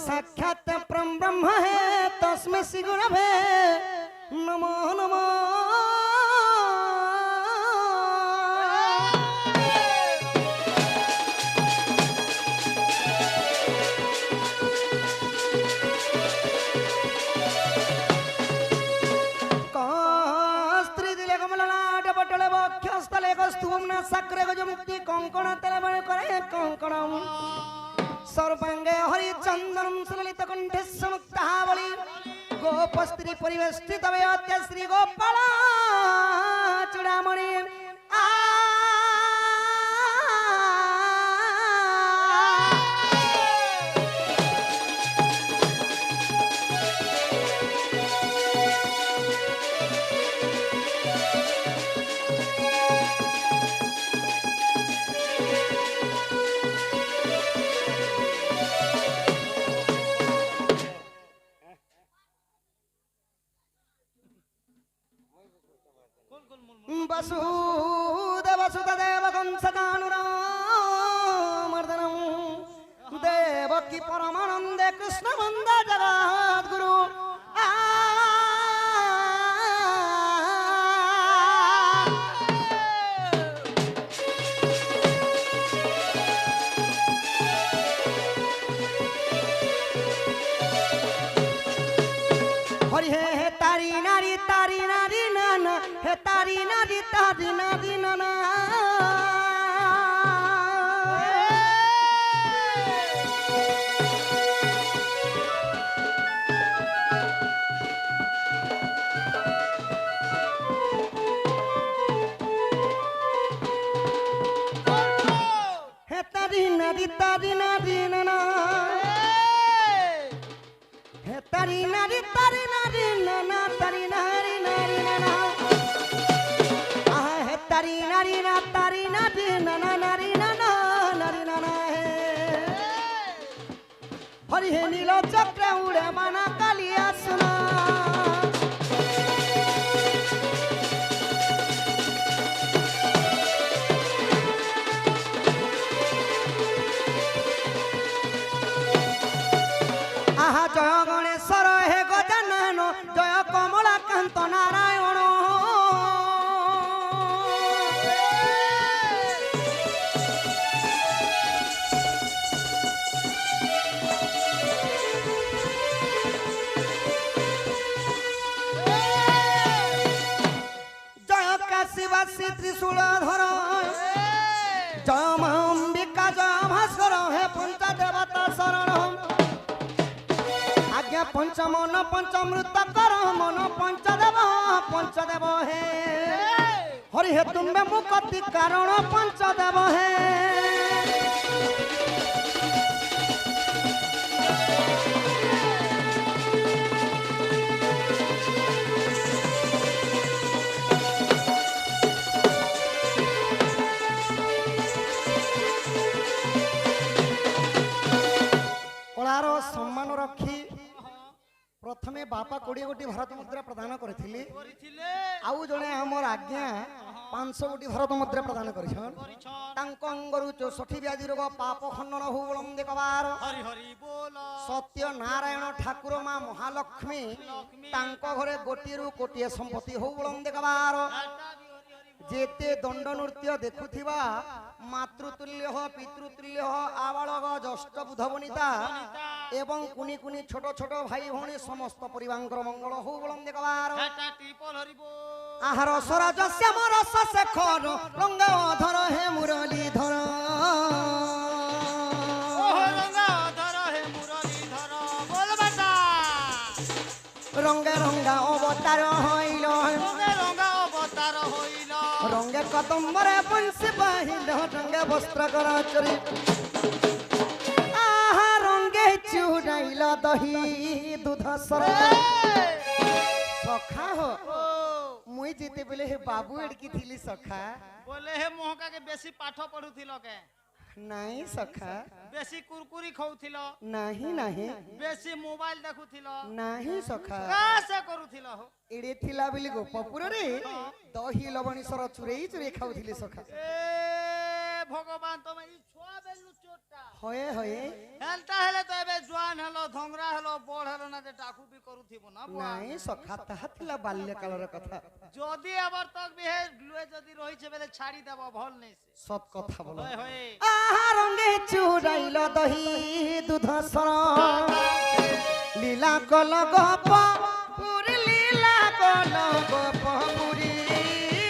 साक्षात परम ब्रह्म है तस्मै श्री गुरवे नमो नमः। सक्रे गज मुक्ति कंकण तेल करे कंकणम सर्वांगे हरि चंदनम सुललित कंठे मुक्तावली गोपस्त्री परिवेष्टित अत्य श्री गोपाल चूड़ामणि वसुदेव सुतदेव कंसकानुरामर्दनम देवकी परमानंदे कृष्ण वंदे जगद्गुरु हरि हे तारी नारी नाना हे तारी नारी नाना हे तारी नारी नाना हे तारी नारी नाना तारी नारी नाना तारी नारी नाना नारी नाना है हरि हे नील चक्र उड़े माना कालिया सुना आहा जय गणेश्वर हे गजानन जय कमलाकांत नारायण त्रिशूलधर जय अंबिका जय भास्कर हे पंचदेवता शरण आज्ञा पंचमन पंचामृत कर मन पंचदेव हे हरि हे तुम्बे मुक्ति कारण पंचदेव हे सम्मान रखी प्रथमे बापा 20 गोटी भारत मुद्रा प्रदान करथिले आउ जने हमर आज्ञा 500 गोटी भारत मुद्रा प्रदान करिछन तांको अंगरु 64 व्याधि रोग पाप खंडन हो बलम देखबार हरि हरि बोल सत्य नारायण ठाकुर मा महालक्ष्मी तांको घरे गोटीरु कोटिए संपत्ति हो बलम देखबार जेते दंड नृत्य देखुथिबा मातृतुल्य पितृतुल्य आबालक ज्येष्ठ बुध वनिता एवं कुनी कुनी छोट छोट भाई भौणी समस्त परिवार मंगल हो बलम देखबार आहार स्वराज श्याम रस शेखर रंग धर हे मुरलीधर रंगे रंगा अवतार हईल रंगे कदम्बरे बंशी बाहिल रंगे वस्त्र कराचरी आहा रंगे चूड़ाइल दही दूध सर सखा हो मुई जीते बोले हे बाबू एडकी थिली सखा बोले हे मोहका के बेसी पाठ पढुथिलो के नहीं सखा बेसी कुरकुरी खाउथिलो नहीं नहीं बेसी मोबाइल देखुथिलो नहीं सखा का से करूथिलो हो एडे थिला बिली गोपपुर रे दही लवणी सर चुरेई चुरे खाउथिली सखा ए भगवान तमे ई छुआ बेलु चोटा হয়ে হয়ে হেলটা হেলে তো এবে জোয়ান হেলো ধংরা হেলো বড় হেলো না যে ডাকু বি করুথিব না বুয়া নাই সখা তাহা ଥିଲା বাল্যকাଳର কথা যদি আবার তক বিহে লুয়ে যদি রহিছে বেলে ছাড়ি দেব ভাল নেই সে সৎ কথা বলো হয়ে হয়ে আহা রঙে চুরাইল দহি দুধ সর লীলা কল গপ পুরি লীলা কল গপ পুরি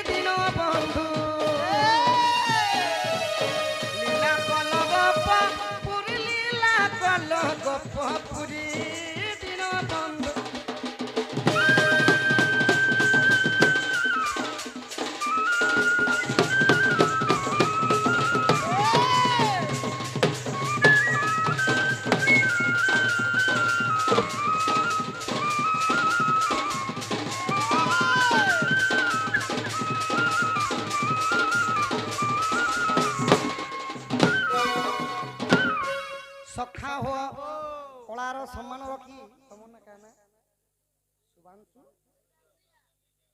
দিন বন্ধু লীলা কল গপ পুরি লীলা কল গপ পুরি দিন বন্ধু সখা হো কলার সম্মান রকি তোমার না কেন সুধাংশু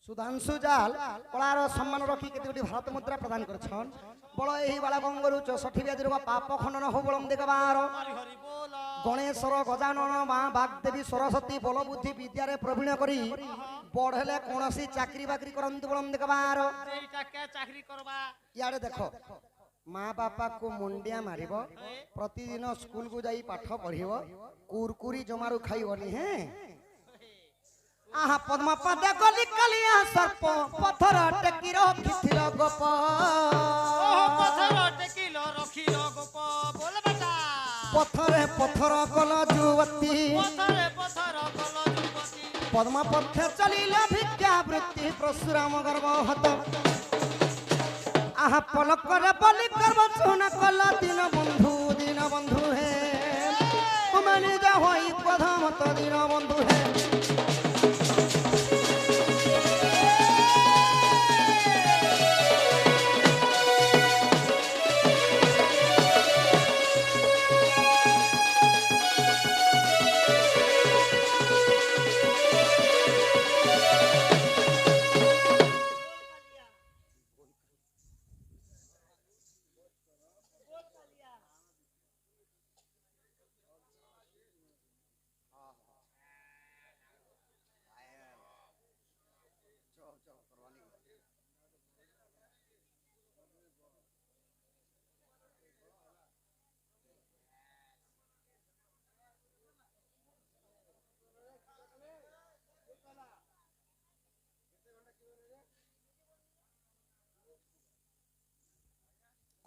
সুধাংশু জাল কলার সম্মান রকি কেতোটি ভারত মুদ্রা প্রদান করছন বল এই বালগঙ্গরু 64 ব্যাধির পাপ খণ্ডন হো বলম দেখবার হরি হরি বল গণেশ্বর গজানন মা বাগদেবী সরস্বতী বল বুদ্ধি বিদ্যারে প্রবীণ করি বড় হলে কোনসি চাকরি বাকরি করন্তি বলম দেখবার এইটা কে চাকরি করবা ইয়াড়ে দেখো মা বাপা को मुंडिया मारिब प्रतिदिन स्कूल को जाई पाठ पढ़िब कुरकुरी जमारू खाइबनी हे आहा पद्मा पद गली कलिया सर्प पत्थर टेकी रखिथिल गप ওহ পথর টেকিল রখিল গোপ বল বেটা पत्थरे पत्थर कल जुवती পথরে পথর কল যুবতী पद्मा पथे चलिल भिक्षा वृत्ति परशुराम गर्भ हत आहा पलक करे बलि करब सुन कल दिन बंधु हे मानि जा होई प्रथमत दिन बंधु हे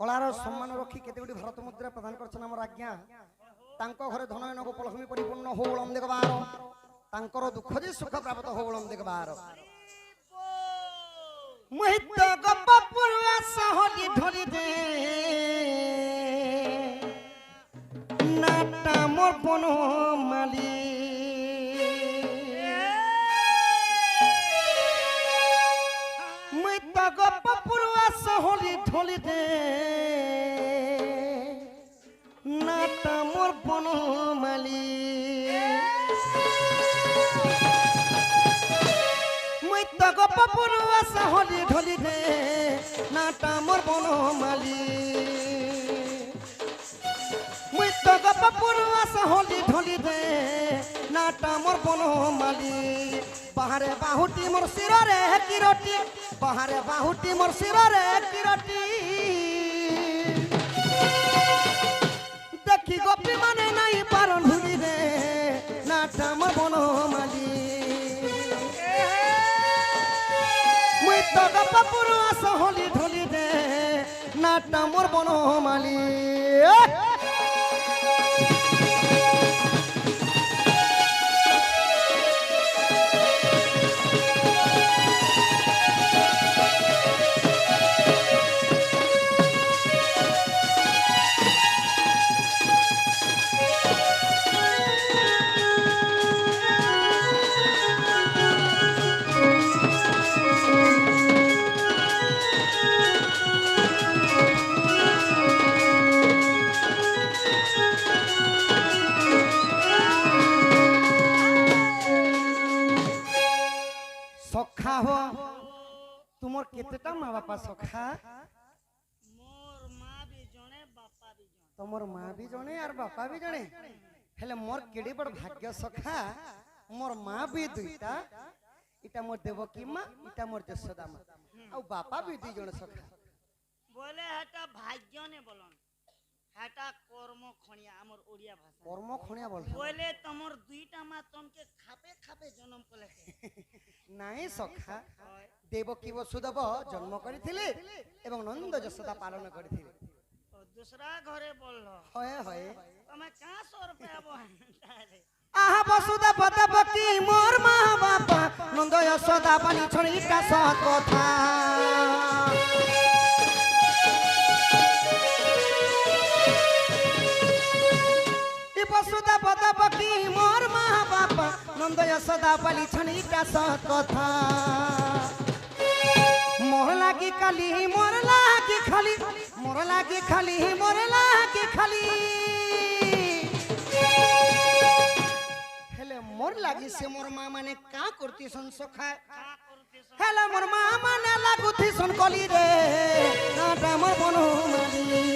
कलार सम्मान रखी केते भारत मुद्रा प्रदान करछन हमर आज्ञा तांको घरे धनयन गोपलक्ष्मी परिपूर्ण हो बलम देखबार तांकर दुख जे सुख प्राप्त हो बलम देखबार मोहित गप पुरवा सहली ढोली दे नाटा मोर बनो माली मोहित गप पुरवा सहली ढोली दे नाटा मोर बनो माली मोहित गप पुरवा सहली ढोली दे नाटा मोर बनो माली मोहित गप पुरवा सहली ढोली दे नाटा मोर बनो माली बाहरे बाहुटी मोर सिररे किरटी बाहरे बाहुटी मोर सिररे किरटी देखी गोपी माने नहीं पारन भूली दे नाटा मोर बनो माली मुई तो गप पुरवा सहली ढोली दे नाटा मोर बनो माली सखा हो तुमर केतेटा माँ बापा सखा মোর মা বি জনে বাপা तमर माँ भी जने और बापा भी जने हेले मोर केड़ी बड़ भाग्य सखा मोर माँ भी दुईटा इटा मोर देवकी माँ इटा मोर जशोदा माँ और बापा भी दुई जन सखा बोले हेटा भाग्य ने बोलन हेटा कर्म खणिया हमर ओडिया भाषा कर्म खणिया बोल बोले तमर दुईटा माँ तुमके खापे खापे जन्म कले नहीं सखा देवकी वसुदेव जन्म करथिले एवं नंद जशोदा पालन करथिले दूसरा घरे बोल होए होए तमे कहां 100 रुपया बोले आहा वसुदेव देवकी मोर माँ बापा नंद यशोदा पानी छणी का सत कथा वसुदेव देवकी मोर माँ बापा नंद यशोदा पाली छणी का सत कथा मोर लागी खाली मोर लागी खाली मोर लागी खाली मोर लागी खाली हेले मोर लागी से मोर माँ माने का करती सन सखा हेले मोर माँ माने लागुथी सन कली रे नाटा मोर बनु माली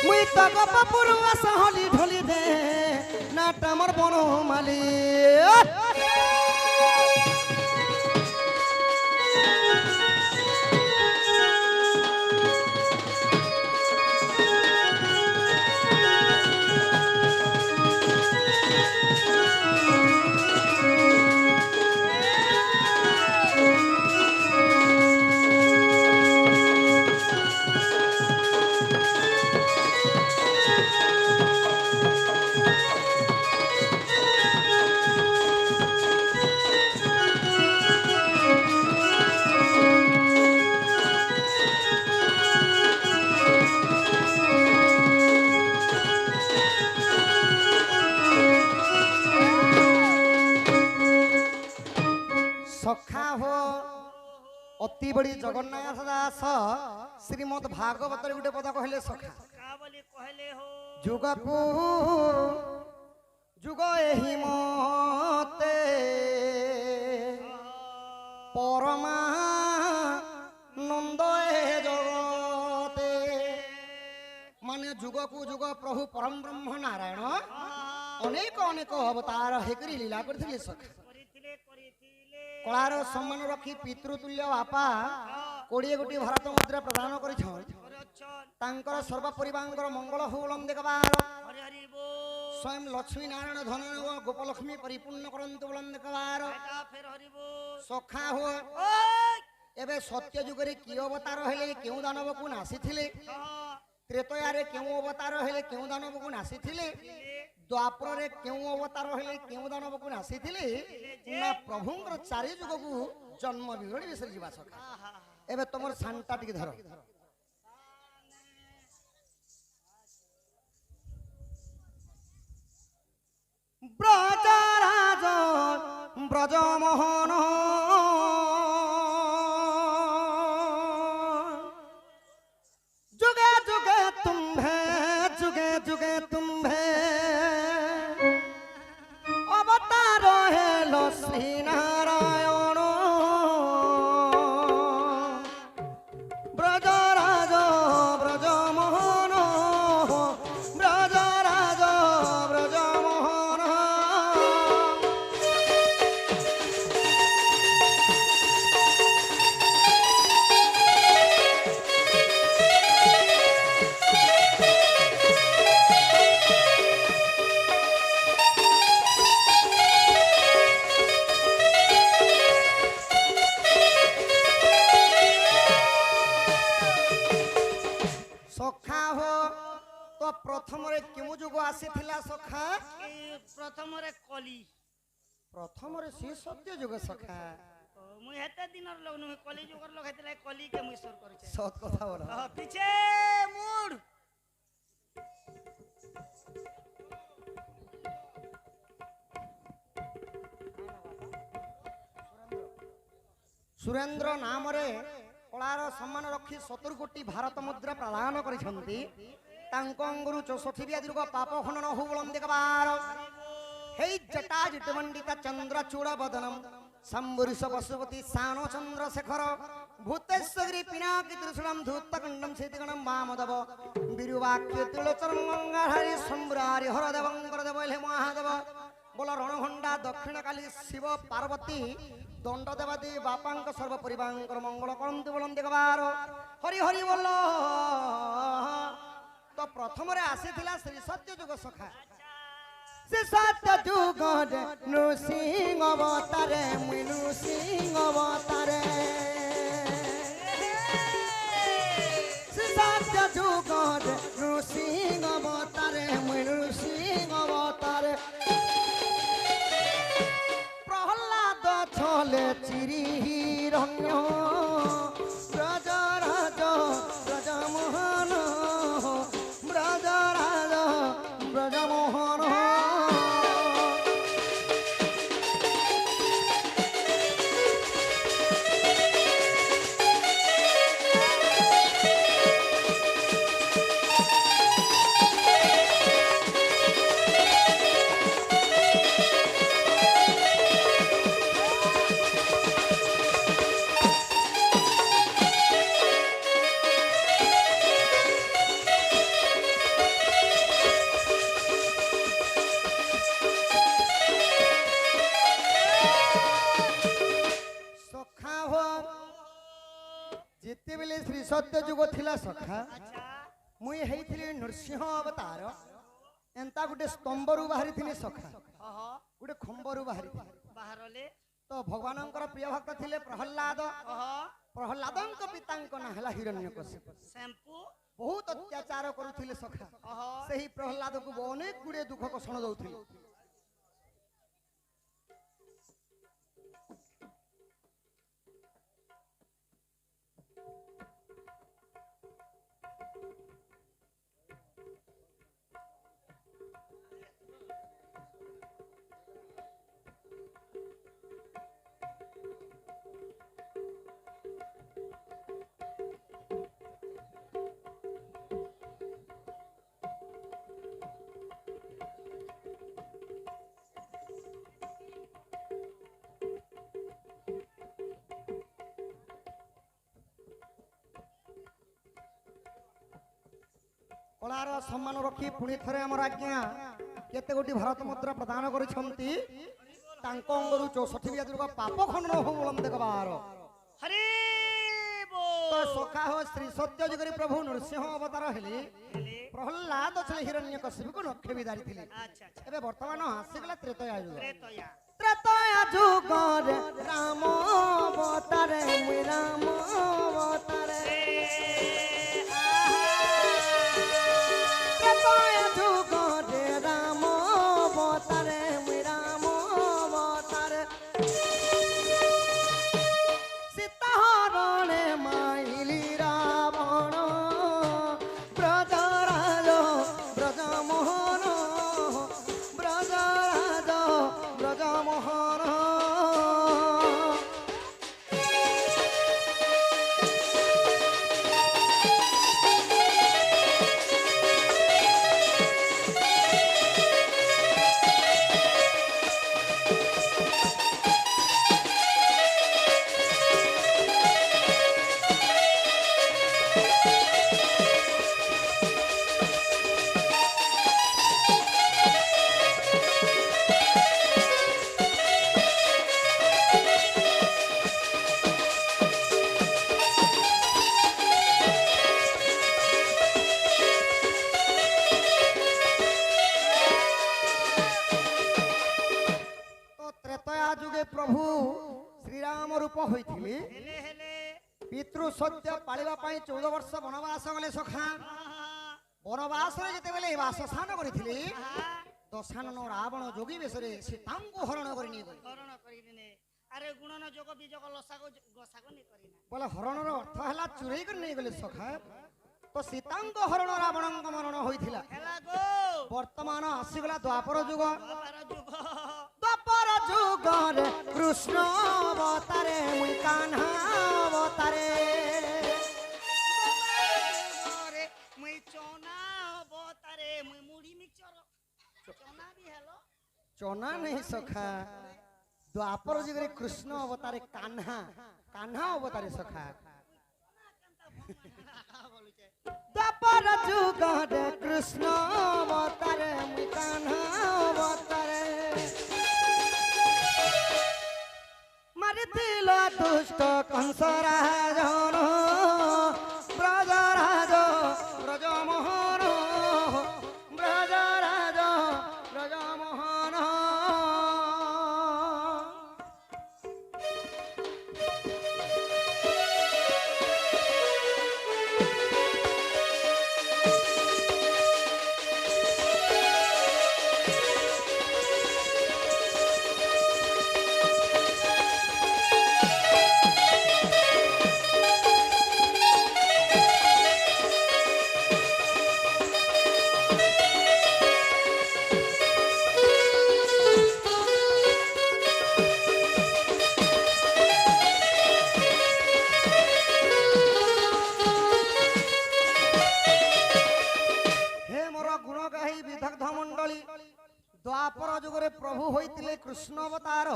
मुई तो गप पुरुआ सहली ढोली दे नाटा मोर बनु माली सखा हो अति बड़ी जगन्नाथ दास श्रीमद भागवत गोटे पद कहले सखा का बोली कहले हो जुगकु जुग एहि मते परमा नंद ए जगते माने जुगकु जुग प्रभु परम ब्रह्म नारायण अनेक अनेक अवतार हेकरी लीला करथिले सखा कलार सम्मान रखी पितृतुल्य बापा 20 गोटी भारत मुद्रा प्रदान कर सर्व परिवार मंगल होलम देखबार स्वयं लक्ष्मी नारायण धन गोपलक्ष्मी परिपूर्ण करंतु बोलन देखबार सखा हो एबे सत्य जुगरे कि अवतार हेले केउ दानव को नासिथिले त्रेतयारे केउ अवतार हेले केउ दानव को नासिथिले द्वापर रे केउ अवतार हेले केउ दानव को नासिथिले ना प्रभुंकर चारि जुग को जन्म विवरण विषय जीवा सखा एबे तमर शांता टिके धर ब्रजराज ब्रजमोहन जुगे जुगे तुम्भे जुगे जुगे तुम्भे अवतार हेलो श्री नारायण ब्रजराज ब्रजमोहन ब्रजराज ब्रजमोहन सखा हो तो प्रथम रे केमु जुग आसीथिला सखा प्रथम रे कली प्रथम रे से सत्य जुग सखा मुई हेते दिनर लोग नु कली जुगर लोग हेते कली के मुई सर करिছে सत कथा बोला पीछे मुड़ सुरेंद्र नाम रे कलार सम्मान रखी 70 कोटी भारत मुद्रा प्रदान करिसंती तांको अंगुरु 64 व्याधि रोग पाप खंडन हो बोलम देखबार हे जटा जटमंडिता चंद्र चूड़ बदनम शंभुरिष पशुपति सानो चंद्रशेखर भूतेश्वरी पिनाकी त्रिशूलम धूतकंडम सेतिगणम वामदेव बिरुवाक्य तिलोचरम गंगाहरि सम्रारि हरदेवं वरदेव हे महादेव बोल रणभंडा दक्षिण काली शिव पार्वती दंड देवादी बापांक सर्व परिवार मंगल करंतु बोलंती गवार हरि हरि बोल तो प्रथम रे आसीथिला श्री सत्य जुग सखा श्री सत्य जुग नृसिंह अवतारे मुई नृसिंह अवतारे श्री सत्य जुग नृसिंह अवतारे मुई नृसिंह अवतारे प्रहलाद छले चिरी हिरण्य ब्रजराज ब्रजमोहन ब्रजराज ब्रजमोहन श्री सत्य जुग थिला सखा मुई हेइथिली नृसिंह अवतार एंता गुटे स्तंभरू बाहरी थिली सखा गुटे खंबरू बाहरी बाहरले तो भगवानंकर प्रिय भक्त थिले प्रहलाद प्रहलादंक पितांक ना हला हिरण्यकशिपु शैम्पू बहुत अत्याचार करुथिले सखा सही प्रहलाद को अनेक गुडे दुख कषण दउथिले कलार सम्मान रखी पुणी थरे हमर आज्ञा केते गोटी भारत मुद्रा प्रदान करिसंती तांको अंगरु 64 व्याजुर पाप खंडन हो बोलम देखबार हरि तो सखा हो श्री सत्य जुगरी प्रभु नरसिंह अवतार हेली प्रहलाद छले हिरण्यकशिपु को नखे विदारी थिले अच्छा अच्छा एबे वर्तमान आसीगला त्रेतया जुग त्रेतया त्रेतया जुग राम अवतारे मुई राम अवतारे प्रभु श्रीराम रूप होइथिले पितृ सत्य पालिबा पई 14 वर्ष वनवास गले सखा वनवास रे जते बेले वासस्थान करिथिले दशानन रावण जोगी बेसरे सीतांको हरण करिनी हरण करिने अरे गुणन जोग बिजोग लसागो गसागो नि करिना बोले हरणर अर्थ हला चुरई कर नै गले सखा तो सीतांको हरण रावणंक मरण होइथिला हेला गो वर्तमान आसीगला द्वापर जुग द्वापर जुग द्वापर जुग रे कृष्ण अवतारे मुई कान्हा अवतारे रे मुई चोना अवतारे मुई मुड़ी मिक्सचर चोना भी हेलो चोना नहीं सखा द्वापर जुग रे कृष्ण अवतारे कान्हा कान्हा अवतारे सखा बोलुचे द्वापर जुगरे कृष्ण अवतारे मुई कान्हा अवतारे मारिथिल दुष्ट कंस राजन ब्रजराज ब्रजमोहन ब्रजराज ब्रजमोहन द्वापर जुगरे प्रभु होइतिले कृष्ण अवतार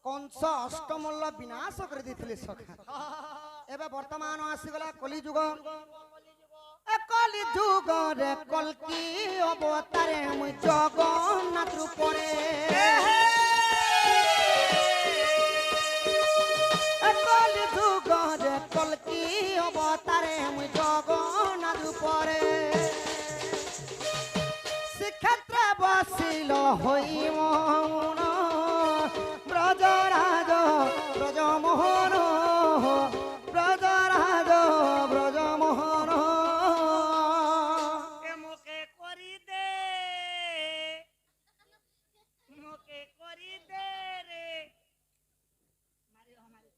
कंस अष्टमल्ल विनाश कर देथिले सखा एबे वर्तमान आसीगला कली जुग ए कली जुग रे कल्की अवतारे मुई जगन्नाथ रूपरे ए कली जुग रे कल्की अवतारे मुई जगन्नाथ रूपरे क्षेत्र बसिल हई मौन ब्रजराज ब्रजमोहन ब्रजराज ब्रजमोहन ए मोके करी दे रे मारी हमारी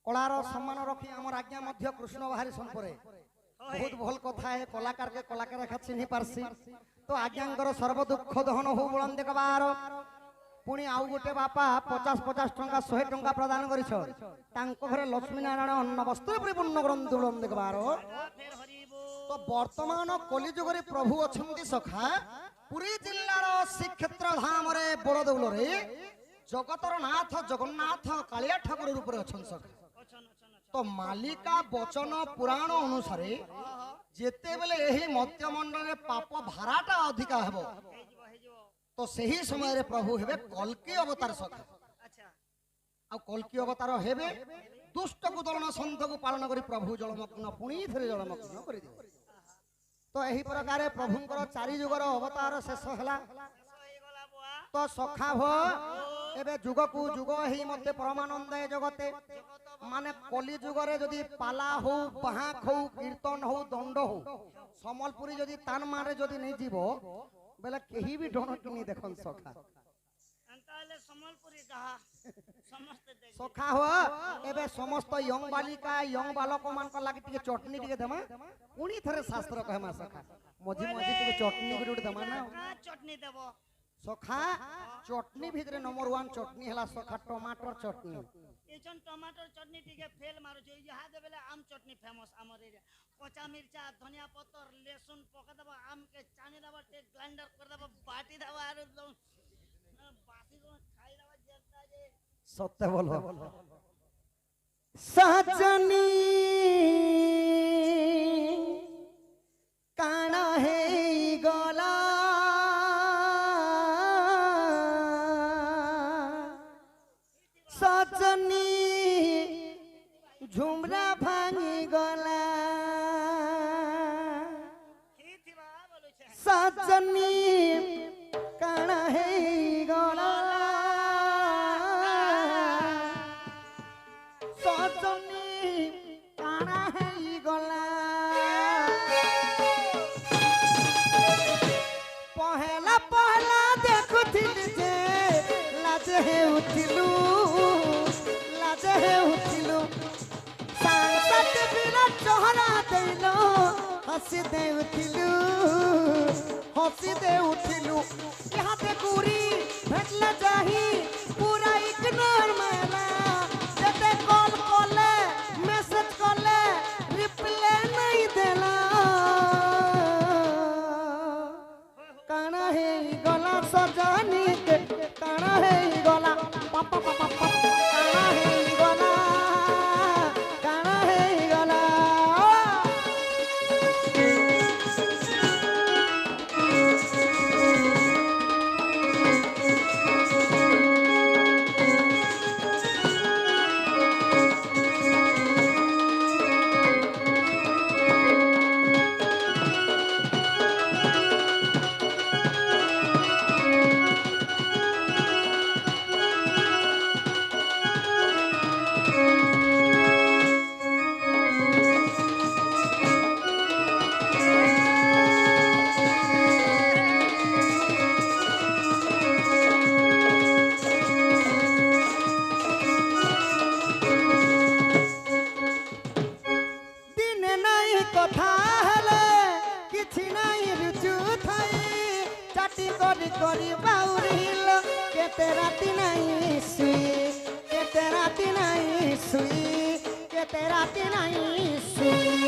कलार सम्मान रखी आमर आज्ञा मध्य कृष्ण बाहरी संपरे बहुत भल कथा है कलाकार के कलाकार खा चिन्ही पारसी तो आज्ञांकर सर्व दुख दहन हो बुलंद देखबार पुणी आउ गोटे बापा 50-50 टंका 100 टंका प्रदान करिछ तांको घरे लक्ष्मी नारायण अन्न वस्त्र परिपूर्ण ग्रंथ बुलंद देखबार फेर हरिबो तो वर्तमान कलिजुग रे प्रभु अछंती सखा पुरी जिल्लार श्रीक्षेत्र धाम रे बड़दौल रे जगतर नाथ जगन्नाथ कालिया ठाकुर रूप रे अछन सखा अछन अछन तो मालिका वचन पुराण अनुसार जेते बेले एही मध्य मंडल रे पाप भाराटा अधिका हेबो हेजिबो तो सही समय रे प्रभु हेबे कल्की अवतार सखा अच्छा आ कल्की अवतार हेबे दुष्ट को दलन संत को पालन करी प्रभु जलमग्न पुणी थरे जलमग्न करी दे तो एही प्रकार प्रभुंकर चारि जुगर अवतार शेष हला गला बुआ तो सखा भो एबे जुग को जुग ही मते परमानंद जगते माने कली जुगरे जदि पाला हो बाहाक हो कीर्तन हो दंड हो समलपुरी जदि तान मारे जदि नहीं जीवो बेला केही भी ढोण किनी देखन सखा अंताले समलपुरी कहा समस्त देख सखा हो एबे समस्त यंग बालिका यंग बालक मान को लागि टिके चटनी टिके देमा पुनी थरे शास्त्र कहमा सखा मझी मझी टिके चटनी गुडी देमा ना का चटनी देबो सखा चटनी भितरे नंबर 1 चटनी हला सखा टमाटर चटनी एजन टमाटर चटनी टिके फेल मारो जो यहाँ देबेले आम चटनी फेमस हमर एरिया कच्चा मिर्चा धनिया पत्तर लहसुन पका देबो आम के चानी देबो टे ग्राइंडर कर देबो बाटी देबो आर बासी को खाई देबो जेता जे सत्य बोलो सजनी କାଣା ହେଇଗଲା ସଜନୀ ଝୁମରା ଭାଙ୍ଗିଗଲା ସଜନୀ କାଣା ହେଇଗଲା ସଜନୀ କାଣା ହେଇଗଲା ପହେଲା ପହେଲା ଦେଖୁଥିଲି ଯେ ଲାଜ ହେଉଥିଲୁ ସାଙ୍ଗସାଥି ବିନା ଚହରା ଦେଇଲ ହସି ଦେଉଥିଲୁ ଇହାତେ ଗୁରି ଭେଟଲେ ଯାହି ପୁରା ଇଗ୍ନୋର ମାରଲା ଯେତେ କଲ୍ କଲେ ମେସେଜ କଲେ ରିପ୍ଲେ ନାଇଁ ଦେଲା କାଣା ହେଇଗଲା ସଜନୀ କାଣା ହେଇଗଲା ପାପା କାଣା ହେଇଗଲା କାଣା ହେଇଗଲା କରି ବାଉରିଲ କେତେ ରାତି ନାହିଁ ଶୁଇ କେତେ ରାତି ନାହିଁ ଶୁଇ କେତେ ରାତି ନାହିଁ ଶୁଇ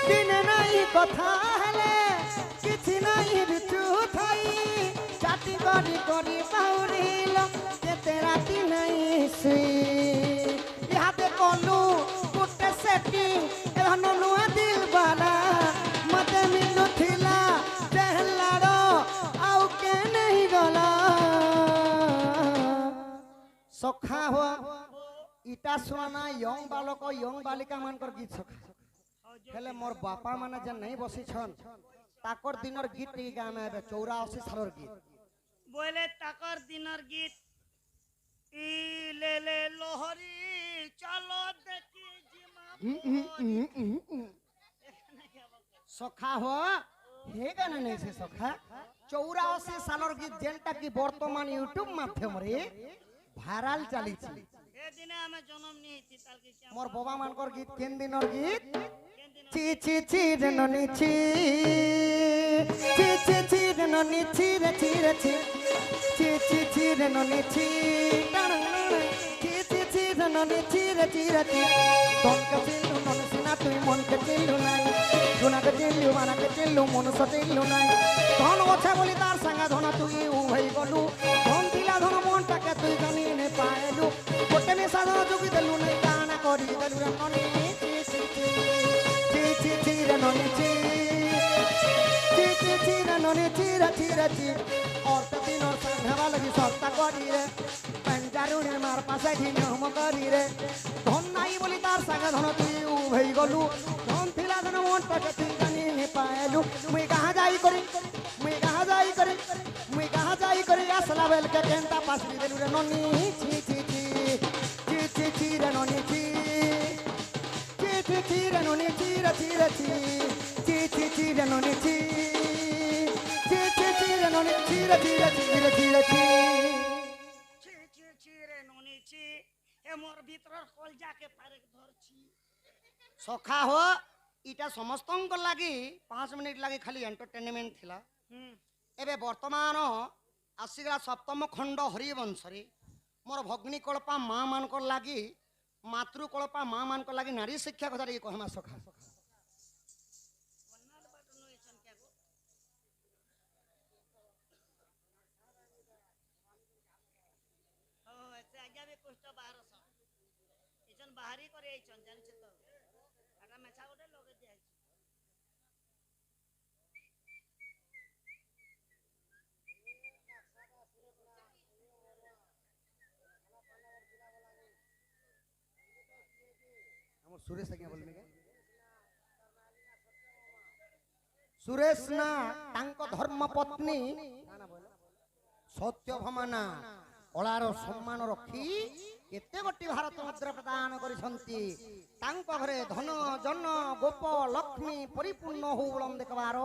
ଦିନେ ନାହିଁ କଥା ହେଲେ କିଛି ନାହିଁ ରୁଚୁ ଥାଇ ଚାଟି କରି କରି ବାଉରିଲ କେତେ ରାତି ନାହିଁ ଶୁଇ ଇହାତେ କଲୁ ଗୋଟେ ସେଟି ଧନ ନୁଆ ଦିଲ ବାଲା ମତେ ମିଲୁଥିଲା ଦେହଲାର ଆଉ କେ नहीं ଗଲା ସଖା हो इटा सुना यंग बालक यंग बालिका मानकर गीत सखा हेले मोर बापा माने जे नहीं बसी छन ताकर दिनर गीत टी गाना है 84 सालर गीत बोले ताकर दिनर गीत ई ले लोहरी चलो देखी सखा हो हे गाना नहीं से सखा 84 सालर गीत जेनटा की वर्तमान यूट्यूब माध्यम रे भाइराल चली छी ए दिने हमें जन्म नहीं थी ताल के क्या मोर बाबा मानकर गीत केन दिनर गीत ची ची ची रननी ची ची ची ची रननी ची रे ची रे ची ची ची ची रननी ची ची ची ची रननी ची रे ची रे ची ton ke cilu non sina tui mon ke cilu nai guna ke cilu mana ke cilu mon so cilu nai ton oche boli tar sanga dhona tui u bhai golu ton dila dhona mon ta ke tui gani ne paelu gote me sadha jogi delu nai kana kori delu re noni chi chi chi chi chi chi re noni chi chi chi chi re noni chi re chi और तो दिन और संघवा लगी सस्ता करी रे पंजारू ने मार पासे घिन हम करी रे धन नाही बोली तार संग धन तुई उ भई गलु धन थिला धन मन तक ती कनी ने पाएलु मुई कहां जाई करी असला बेल के केंता पासली देलु रे ननी छी छी छी छी छी छी रे ननी छी छी छी छी रे ननी छी रे छी रे छी छी छी छी रे ननी छी चीरे चीरे चीरे चीरे चीरे नोनी ची ए मोर भीतर कल जाके पारे धर छी सखा हो इटा समस्तंक लागि 5 मिनिट लागि खाली एंटरटेनमेंट थिला एबे वर्तमान आसीगला सप्तम खंड हरिवंश रे मोर भग्नी कल्पा मां मानकर लागि मातृ कल्पा मां मानकर लागि नारी शिक्षा कथा रे कहमा सखा ଦେଇଛନ୍ ଜାଣିଛ ତ ଏଟା ମେଛା ଗୋଟେ ଲଗେଇ ଦିଆଯାଇଛି ଆମ ସୁରେଶ ଆଜ୍ଞା ବୋଲିନି କେ ସୁରେଶ ନା ତାଙ୍କ ଧର୍ମ ପତ୍ନୀ ସତ୍ୟଭାମା କଳାର ସମ୍ମାନ ରଖି କେତେ ଗୋଟି ଭାରତ ମୁଦ୍ରା ପ୍ରଦାନ କରିଛନ୍ତି ତାଙ୍କ ଘରେ ଧନ ଜନ ଗୋପ ଲକ୍ଷ୍ମୀ ପରିପୂର୍ଣ୍ଣ ହଉ ବଳମ ଦେଖବାର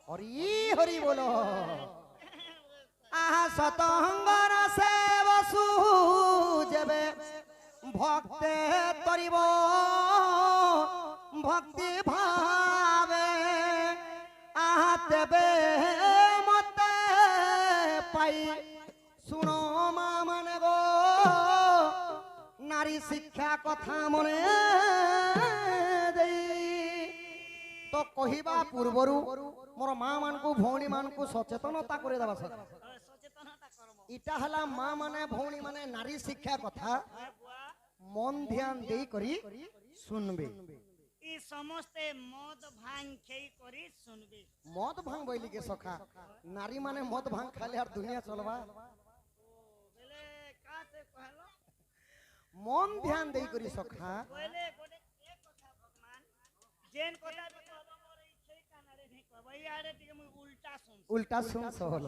ହରି ହରି ବୋଲ ଆହା ସତଙ୍ଗର ସେ ବସୁ ଯେବେ ভক্তে তরিব ভক্তি ভাবে আহা দেবে মতে পাই শুনো মা মানে গো নারী শিক্ষা কথা মনে দেই তো কহিবা পূর্বরু মোর মা মানকু ভৌণী মানকু সচেতনতা করে দেবা সচেতনতা করব ইটা হলা মা মানে ভৌণী মানে নারী শিক্ষা কথা মন ধ্যান দেই করি শুনবে ই সমস্তে মদ ভাঙ খেই করি শুনবে মদ ভাঙ বইলি কে সখা নারী মানে মদ ভাঙ খালে আর দুনিয়া চলবা বেলে কাতে কহলো মন ধ্যান দেই করি সখা বলে গোটে এক কথা ভগবান যেন কথা বি কহব মোর এই সেই কানারে নেই কহব এই আড়ে টিকে মুই উল্টা শুন উল্টা শুন সহল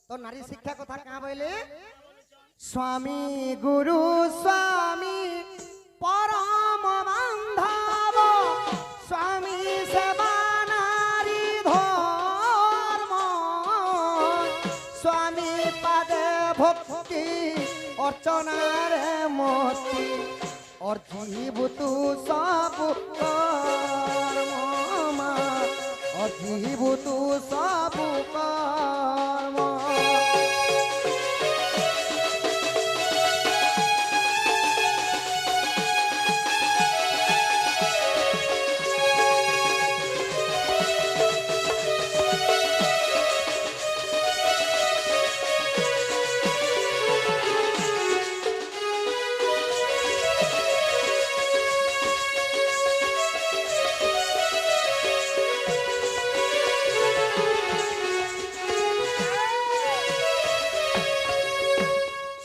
তো নারী শিক্ষা কথা কা বইলে স্বামী গুরু স্বামী পরম বান্ধব স্বামী সেবা নারী ধর্ম স্বামী পাদে ভক্তি অর্চনার মতি অর্জিব তু সব কর্ম অর্জিব তু সব কর্ম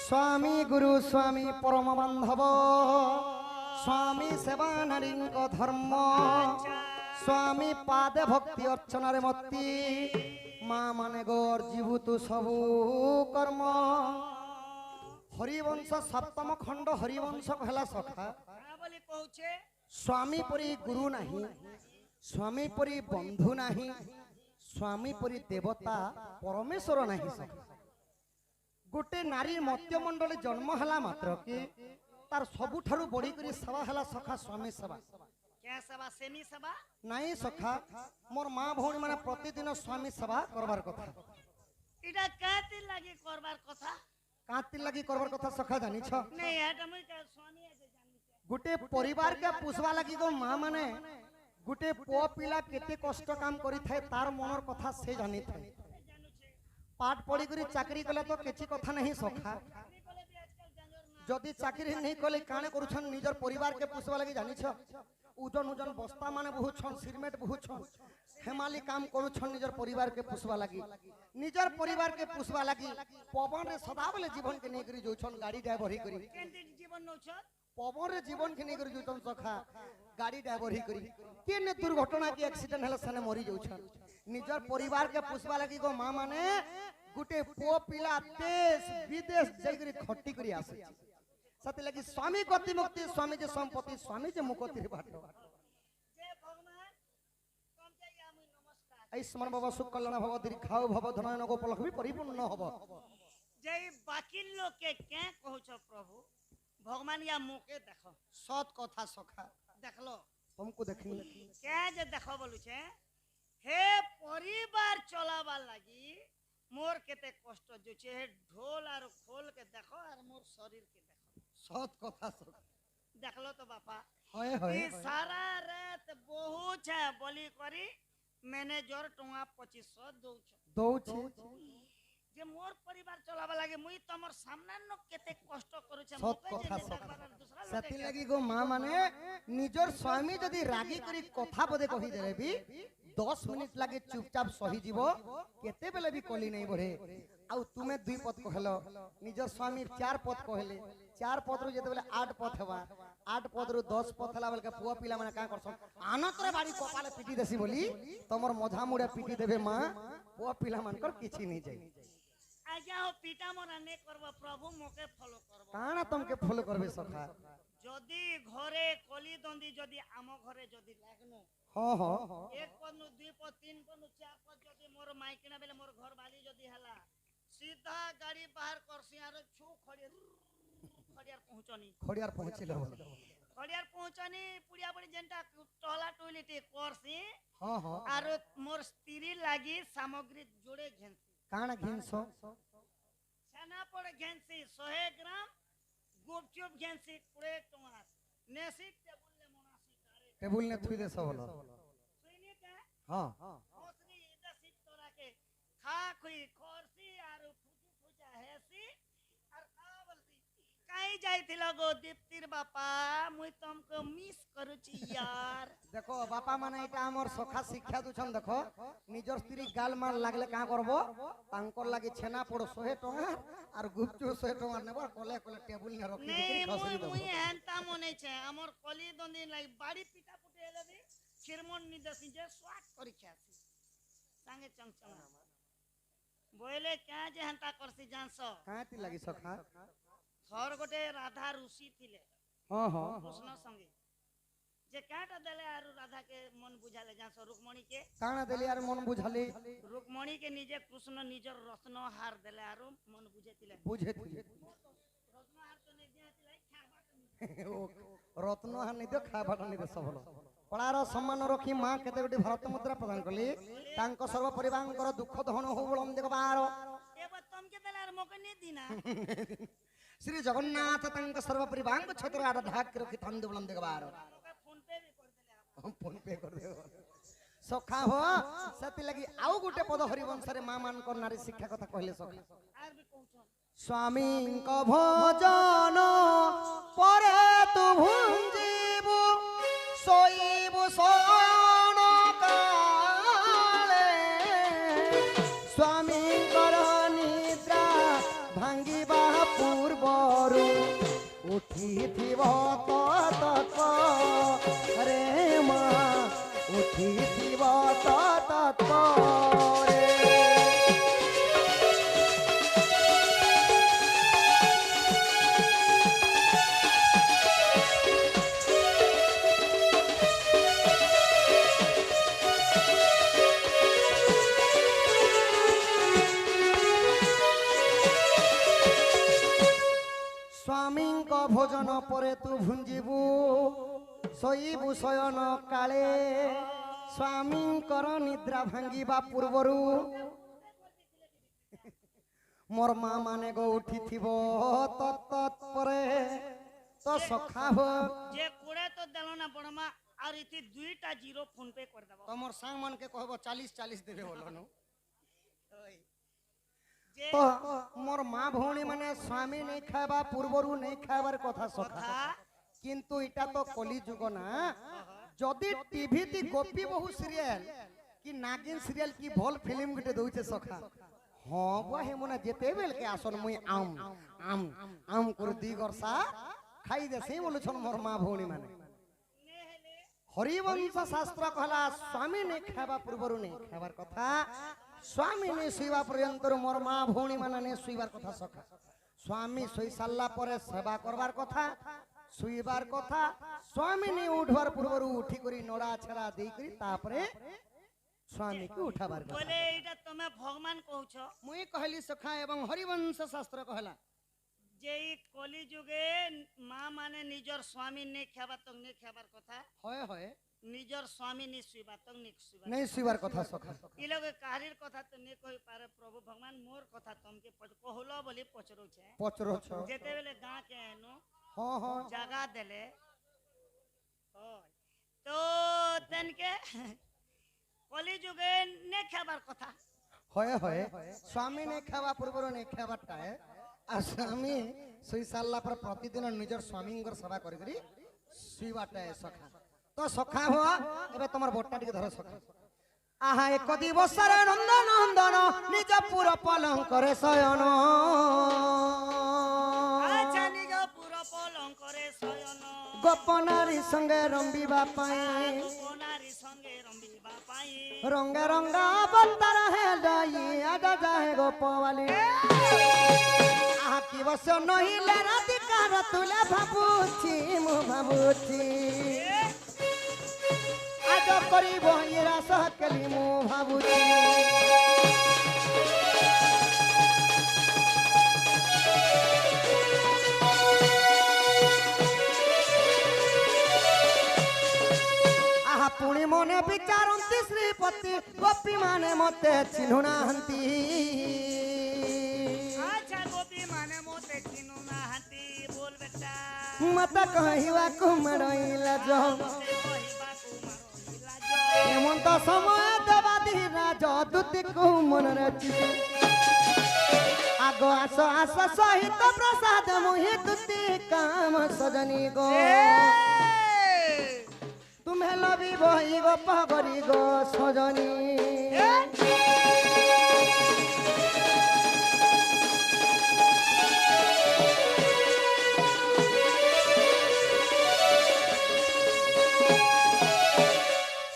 স্বামী গুরু স্বামী পরম বান্ধব স্বামী সেবা নারীঙ্ক ধর্ম স্বামী পাদে ভক্তি অর্চনারে মতি মা মানে গর জীবতু সবু কর্ম হরিবংশ সপ্তম খণ্ড হরিবংশ হেলা সখা বলি কହୁছে স্বামী পরি গুরু নাহি স্বামী পরি বন্ধু নাহি স্বামী পরি দেবতা পরমেশ্বর নাহি সখা গোটে নারী মত্যমণ্ডলী জন্ম হেলা মাত্র কি তার ସବୁଠାରୁ বড়ি করি সেবা হেলা সখা স্বামী সেবা কে সেবা সেমি সেবা নাই সখা মোর মা ভৌণী মানে প্রতিদিন স্বামী সেবা করবার কথা এটা কাতে লাগি করবার কথা কাঁতি লাগি করবার কথা সখা জানিছ নেই এটা মুই স্বামী আছে জানিছে গোটে পরিবার কে পুষবা লাগি গো মা মানে গোটে পুଅ পিলা কেতে কষ্ট কাম করি থাই তার মনর কথা সে জানি থাই পাঠ পড়ি করি চাকরি কলে তো কিছু কথা नहीं সখা যদি চাকরি नहीं কলে কানে করুছন নিজর পরিবার কে পুষবা লাগি জানিছ ওজন ওজন বস্তা মানে বহুছন সিমেন্ট বহুছন হেমালি কাম করুছন নিজর পরিবার কে পুষবা লাগি নিজর পরিবার কে পুষবা লাগি পবন রে সদা বলে জীবন কে নেই করি যাউছন গাড়ি ড্রাইভার হি করি কেনতে জীবন নছ পবন রে জীবন কে নেই করি যাউছন সখা গাড়ি ড্রাইভার হি করি কেনে দুর্ঘটনা কি অ্যাক্সিডেন্ট হেলে সানে মরি যাউছন নিজর পরিবার কে পুষবা লাগি গো মা মানে গুটে পুଅ পিলা দেশ বিদেশ যাই করি খটি করি আসে সাথে লাগি স্বামী গতি মুক্তি স্বামী যে সম্পত্তি স্বামী যে মুকতির বাট যে ভগবান কম যাই আমি নমস্কার এই সমান বাবা সুখ কল্যাণ ভব দীর্ঘায়ু ভব ধনয়ন গোপলক্ষ্মী পরিপূর্ণ হব যে বাকি লোকে কে কହୁছ প্রভু ভগবান ইয়া মুকে দেখো সৎ কথা সখা দেখলো तुमको देखनी কে যে দেখো বলুছে হে পরিবার চলাবার লাগি মোর কেতে কষ্ট জুছে হে ঢোল আর খোল কে দেখো আর মোর শরীর কে দেখো সৎ কথা সখা দেখলো তো বাপা হয় হয় এই সারা রাত বহু ছে বলি করি ম্যানেজর টঙ্কা 2500 দউছ দৌছি मोर परिवार चलावा लागे मुई तमर सामने न केते कष्ट करूछे सत मके कथा जे सत देखबार दूसरा सेति लगी गो माँ माने निजर स्वामी जदि रागी करी कथा बदे कहि देले भी 10 मिनिट लागे चुपचाप सही जीव केते बेले भी कली नहीं बढ़े आउ तुमे दुई पद कहलो निजर स्वामी 4 पद कहले 4 पद रु जेते बेले 8 पद हेबा 8 पद रु 10 पद हला बेले पुआ पिला माने का करछन आनतरे बाड़ी कपाले पिटी देसी बोली तमर मझा मुड़े पिटी देबे माँ पुआ पिला मानकर किछि नहीं जाई आज्ञा हो पिता मोरा ने करबो प्रभु मोके फॉलो करबो काना तुमके फॉलो करबे सखा जदि घरे कली दंदी जदि आम घरे जदि लागनो हां हां एक पद नु दुई पद तीन पद नु चार पद जदि मोर माइकिना बेले मोर घर वाली जदि हला सीधा गाड़ी बाहर करसी आरो छु खड़ियार पहुंचनी खड़ियार पहुंचिलो खड़ियार पहुंचनी पुड़िया पड़ी जेंटा टहला टॉयलेट करसी हां हां आरो मोर स्त्री लागी सामग्री जोड़े घेंसी काना घिनसो छना पड़ घेंसी 100 ग्राम गुपचुप घेंसी 20 टଙ୍କା नेसी टेबुल ले मोनासी तारे टेबुल ने थुई दे सबल सुनी के हां ओसरी इदा सीट तोरा के खा खुई खरसी आरो फुजी फुजा हेसी और का बोलती काई जाइथिल गो दीप्तिर बापा मुई तुमको मिस करूची यार देखो बापा माने एटा हमर सखा शिक्षा दुछन देखो निजर स्त्री गाल मार लागले का करबो तांकर लागि छेना पड़ 100 टଙ୍କା और गुपचुप 100 टଙ୍କା नेबो कोले कोले टेबुल ने रखी नहीं दिकरी खसरी मुई देबो हेनता मने छे हमर कली दंदी लाई बाड़ी पिटा पुटे हेले भी खिरमन नि दसी जे स्वाद करी खासी संगे चंगचंगा बोले क्या जे हेनता करसी जानसो काती लागि सखा थर गोटे राधा ऋषि थिले हां हां कृष्ण संगे जे काटा देले आरु राधा के मन बुझाले जानसो रुक्मणी के काना देली यार मन बुझाली रुक्मणी के निजे कृष्ण निजर रत्न हार देले आरु मन बुझेतिले बुझेती रत्न हार तो ने दियातिले खाबा ओ रत्न हानि दे खाबाटा नि दे सबल पड़ार सम्मान रखी मां केते गोटी भारत मुद्रा प्रदान करली तांको सर्व परिवारंकर दुख दहन हो बोलम देखो बारो एबा तुम के देले आर मोके नि दिना श्री जगन्नाथ तांको सर्व परिवारंक छत्र आडा ढाक के रखी थंद बोलम देखो बारो मोके फोन पे भी कर देले आप हम फोन पे कर देबो सखा हो सती लगी आउ गुटे पद हरिवंश रे मां मान को नारी शिक्षा कथा कहले सखा आर भी कहछन स्वामी को भोजन परे तु भुंजीबु सोईबु सोन काले स्वामी कर निद्रा भांगिबा पूर्वरु उठी थिब तत रे मां उठी थिब तत रे स्वामी भोजन परे तू भुंजीबू शोईबू शयन काले स्वामी निद्रा भांगिबा पूर्वरु मोर माँ माने गो उठी थिबो तत्परे तो सखा हो जे कुड़े तो देलो ना बड़मा और इति दुईटा जीरो फोन पे कर देबो तमर संग मन के कहबो 40 देबे बोलनु जे तो मोर माँ भौणी माने स्वामी नहीं खाबा पूर्वरु नहीं खाबार कथा सखा किंतु इटा तो कली जुग ना जदि टीवी ती गोपी बहु सीरियल कि नागिन सीरियल की भल फिल्म गुटे दउचे सखा हां बुआ हे मने जेते बेल के आसन मुई आम आम आम कर दी गरसा खाई दे से बोलु छन मोर माँ भौणी माने हरिवंश शास्त्र कहला स्वामी ने खाबा पूर्वरु नहीं खाबार कथा स्वामी ने सुइबा पर्यंत मोर माँ भौणी माने ने सुइबार कथा सखा स्वामी सोई साला परे सेवा करबार कथा सुइबार कथा स्वामी ने उठबार पूर्वरु उठी करी नोड़ा छरा देई करी तापरे स्वामी के उठाबार कथा बोले इटा तमे भगवान कहछो मुई कहली सखा एवं हरिवंश शास्त्र कहला जे ई कली जुगे मां माने निजर स्वामी ने खाबा तो ने खाबार कथा होय होय निजर स्वामी ने सुइबा तो ने सुइबा नहीं सुइबार कथा सखा ई लोग कारीर कथा तो ने कहि पारे प्रभु भगवान मोर कथा तुमके कहलो बोली पचरो छे पचरो छ जेते बेले गां के एनो हां हां जगह देले होय तो तन के कली जुगे ने खाबार कथा হয়ে হয়ে স্বামী নেই খাওয়া পূর্বর নেই খাবারটা আর স্বামী শুই সারা পর প্রতিদিন নিজের স্বামীঙ্কর সেবা করি শুইবাটা সখা তো সখা হওয়া এবে তোমার বোটটা টিকে ধর সখা আহা এক দিবসর নন্দন নন্দন নিজ পুর পলঙ্করে শয়ন আচ্ছা নিজ পুর পলঙ্করে শয়ন গোপনারী সঙ্গে রম্বিবা পাই গোপনারী সঙ্গে রম্বিবা পাই রঙ্গা রঙ্গা বন্দার হে যাই আজা যাহে গোপওয়ালি আহা কি বস নহিলে রাধিকার তুলে ভাবুছি মু ভাবুছি আজ করিব এরা সহকলি মু ভাবুছি আহা পুଣି মনে বিচারন্তি শ্রীপতি গোপী মানে মতে চিহ্নু নাহান্তি আচ্ছা গোপী মানে মতে চিনু নাহান্তি বল বেটা মতে কহিବାକୁ মারইলা যম কহিବାକୁ মারইলা জ এমন্ত সময় দেবাদি রাজ দূতিକୁ মନରେ চিতে আগ আস আস সহিত প্রসাদ মোহি দূতি কাম সজনী গো তুমি লবি বহি গো পাগরি গো সজনী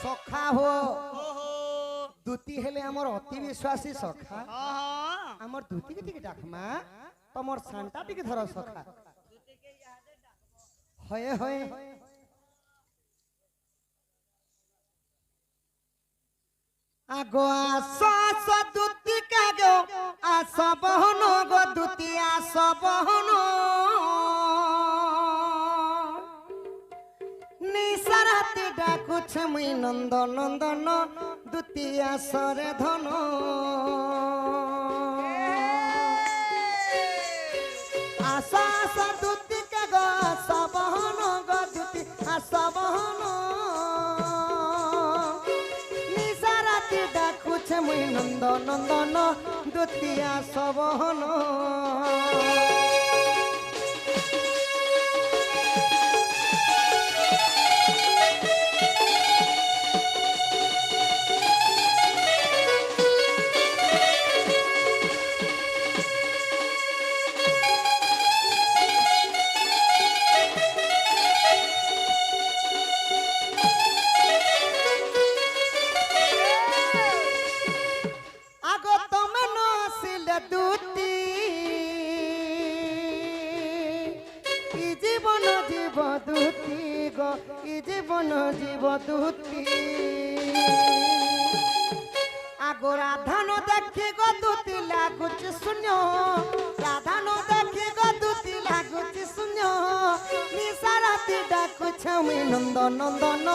সখা হো দূতি হেলে আমার অতি বিশ্বাসী সখা আমার দূতি কে টিকে ডাকমা তোমার সান্টা টিকে ধর সখা হয়ে হয়ে আগো আস আস দূতি কাগো আস বহন গো দূতি আস বহন নিসারাতে ডাকুছ মুই নন্দ নন্দন দূতি আসরে ধন আস আস দূতি কাগো আস বহন গো দূতি আস বহন ডাকুছে মুই নন্দ নন্দন দ্বিতীয়া সবহন জীব দূতি আগো রাধান দেখি গো দূতি লাগুছি শূন্য রাধান দেখি গো দূতি লাগুছি শূন্য নিসারাতি ডাকুছ মুই নন্দ নন্দন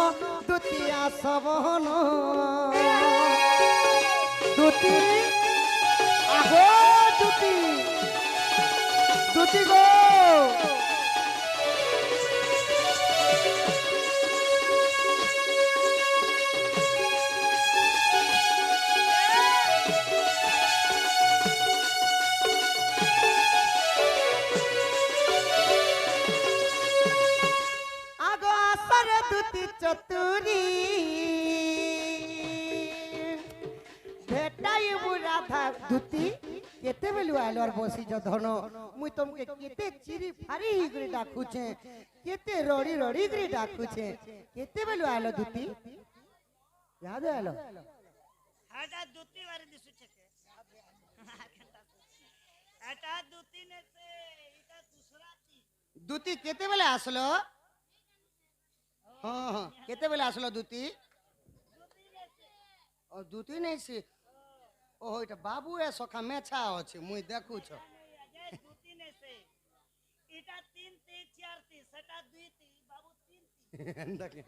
দূতি আসবহন দূতি আগো দূতি দূতি গো চতুরি ভেটাই রাধা দুতি কেতে বেলু আইলো আর বসি ধন মুই তোমকে কেতে চিরি ফারি করে ডাকুছে কেতে রড়ি রড়ি করে ডাকুছে কেতে বেলু আইলো দুতি याद आलो হাটা দুতি বারে দিছুছে কে হাটা দুতি নেছে এটা দুসরাতি দুতি কেতে বেলে আসলো হ্যাঁ হ্যাঁ কেতে বেলে আসলো দুতি ও দুতি নেছি ও এটা বাবু এ সখা মেছা আছে মুই দেখুছ দুতি নেছে এটা তিন তি চার তি সেটা দুই তি বাবু তিন তি দেখে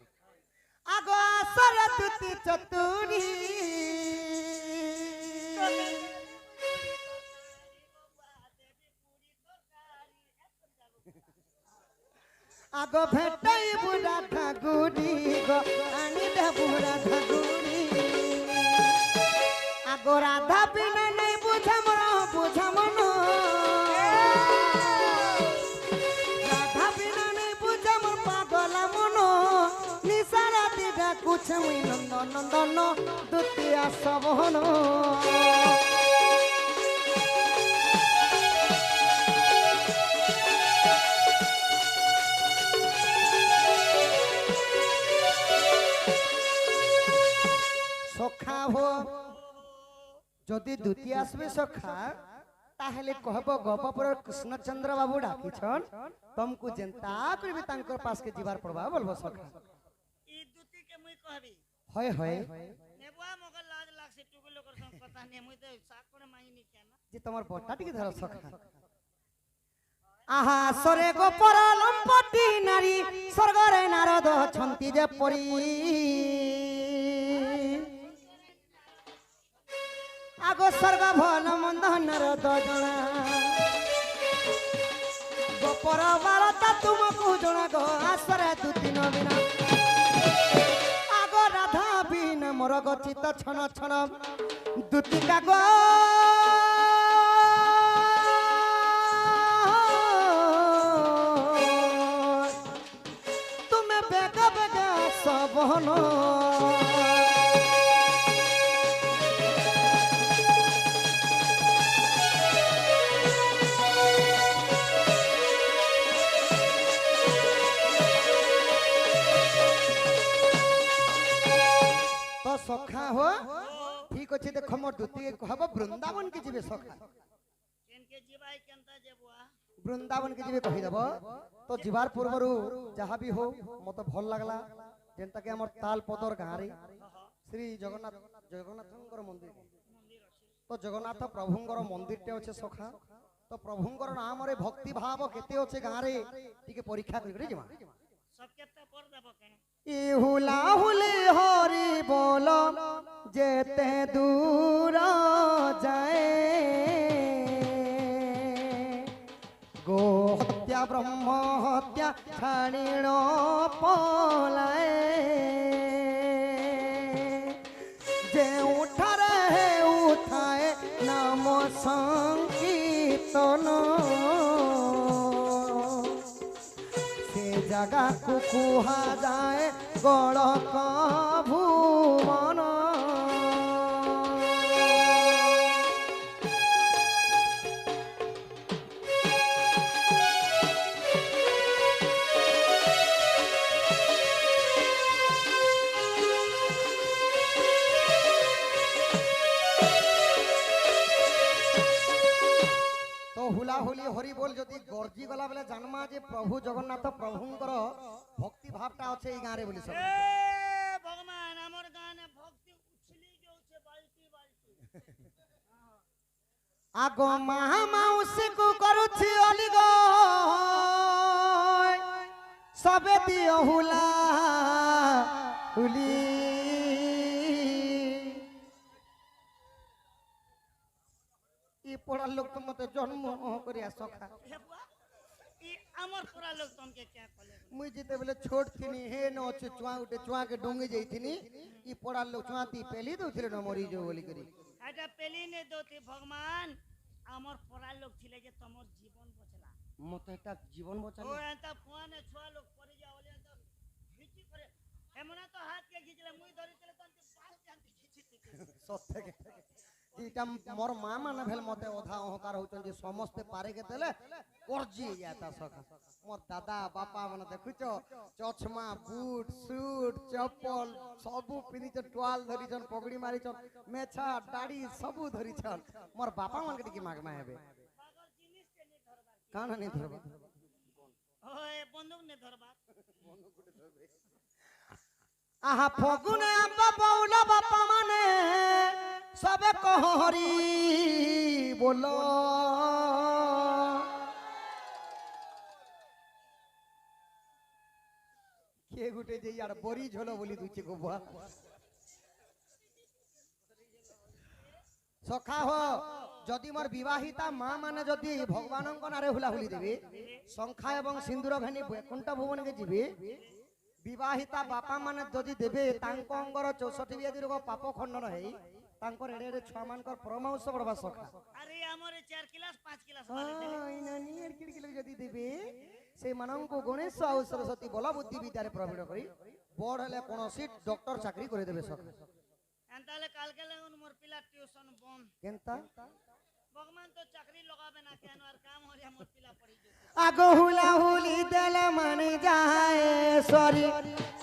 আগো আসরে দুতি চতুরি আগো ভেটাই বুড়া ঠাকুরি গো আনি দে বুড়া ঠাকুরি আগো রাধা বিনা নাই বুঝা মন রাধা বিনা নাই বুঝা মোর পাগলা মন নিশারা দিগা কুছ মুই নন্দন নন্দন দুতিয়া সবহন সখা হো যদি দ্বিতীয় আসবে সখা তাহলে কহব গোপপুর কৃষ্ণচন্দ্র বাবু ডাকিছন তমকু যেন্তা করিবি তাঙ্কর পাশকে ଯିবার পড়বা বলবো সখা ই দুটি কে মুই কহবি হয় হয় নেবুয়া মগর লাজ লাগছে টুকু লোকর সঙ্গ কথা নে মুই তো সাক করে মাইনি কেন যে তোমার বটটা টিকে ধর সখা আহা সরে গোপর লম্পটি নারী স্বর্গরে নারদ ছন্তি যে পরি আগো স্বর্গ ভাল মন্দ নারদ জনা গোপর বারতা তুমকু জনা গো আসরে দুদিন বিনা আগো রাধা বিনা মোর গচিত ছন ছন দুতিকা গো তুমি বেগা বেগা সবহন তো সখা হো ঠিক আছে দেখো মোর দুতি কহব বৃন্দাবন কি যাবে সখা কেন কে জিবাই কেনতা যেবুয়া বৃন্দাবন কি যাবে কহি দেব তো যাবার পূর্বরু যাহা বি হো মতে ভাল লাগলা যেনতা কি আমার তালপদর গাঁরে শ্রী জগন্নাথঙ্কর মন্দির তো জগন্নাথ প্রভুঙ্কর মন্দিরটে আছে সখা তো প্রভুঙ্কর নামরে ভক্তি ভাব কেতে আছে গাঁরে টিকে পরীক্ষা করি করে যাবা সব কেতে পড় দেব কেন ইহুলা হুলি হরি বল যেতে দূর যায় গো হত্যা ব্রহ্ম হত্যা ছাড়িণ পলায় যে উঠারে উঠায় নাম সংকীর্তন জাগা কুকুহা যায় গড়ক ভুবন হুলা হুলি হরি বল যদি গর্জি গলা বেলে জানমা যে প্রভু জগন্নাথ প্রভুঙ্কর ভক্তি ভাবটা আছে এই গাঁরে বলি সব এ ভগবান আমার গানে ভক্তি উছলি যাচ্ছে বালতি বালতি আগ মহা মাউসী কু করুছি অলিগ সবে দিও হুলা হুলি ই পড়ার লোক তো মতে জন্ম করিয়া সখা হেবুয়া ই আমার পুরা লোক তমকে কে কলে মুই যেতে বেলে ছোট থিনি হে ন আছে চুয়া উঠে চুয়া কে ডঙ্গে যাইতিনি ই পড়ার লোক চুয়াতি পেলি দউছিলে ন মরি যাও বলি করি এটা পেলি নে দোতে ভগবান আমার পুরা লোক ছিলে যে তোমার জীবন বচলা মতে একটা জীবন ও বচালে এতা ফোনে ছুয়া লোক পড়ে যা বলে তো ঘিচি করে এমনা তো হাত কে ঘিচলে মুই ধরিছিলে তো পাঁচ জানতে ঘিচিতে সত্যি এইটা মোর মা মানে ভেল মতে অধা অহংকার হউছন যে সমস্তে পারে কে দেলে করজি যাতা সখা মোর দাদা বাপা মানে দেখুছ চশমা বুট সুট চপ্পল সবু পিনিছ টোয়াল ধরিছন পগড়ি মারিছন মেছা দাড়ি সবু ধরিছন মোর বাপা মানে টিকে মাগমা হেবে পাগল জিনিস কে নি ধরবার কানা নি ধরবা ওই বন্দুক নে ধরবার আহা ফগুনে আব্বা বউলা বাপা মানে সবে কহরি বলো কে গুটে যে আর বরি ঝোলো বলি দুচে গোবা সখা হো যদি মোর বিবাহিতা মা মানে যদি ভগবানଙ୍କ নারে হুলাহুলি দেবে সংখ্যা এবং সিন্দুর ঘানি বৈকুণ্ঠ ভুবনকে ଯିବେ বিবাহিতা বাপা মানে যদি দেবে তাঙ্ক অঙ্গর 64 ব্যাধি রোগ পাপ খণ্ডন হই ତାଙ୍କର ଏଡେ ଏଡେ ଛୁଆ ମାନଙ୍କର ପରମାଂଶ ବଢବା ସଖା ଆରେ ଆମର 4 କ୍ଲାସ୍ 5 କ୍ଲାସ୍ ହଁ ବାଲେ ଦେଲେ ଏଇ ନାନୀ ଏଡକିଡି କିଲୋ ଯଦି ଦେବେ ସେମାନଙ୍କୁ ଗଣେଶ ଆଉ ସରସ୍ୱତୀ ବଲ ବୁଦ୍ଧି ବିଦ୍ୟାରେ ପ୍ରବୀଣ କରି ବଡ ହେଲେ କୌଣସି ଡକ୍ଟର ଚାକିରି କରିଦେବେ ସଖା ଏନ୍ତା ହେଲେ କାଲକେ ଲାଗୁନ মোর পিলা টিউশন বন্ধ କେନ୍ତା ভগবান তো চাকরি লগাবে না কেন আর কাম হরিয়া মোর পিলা পড়ি যেতে আগ হুলা হুলি দেলে মানি যায় সরি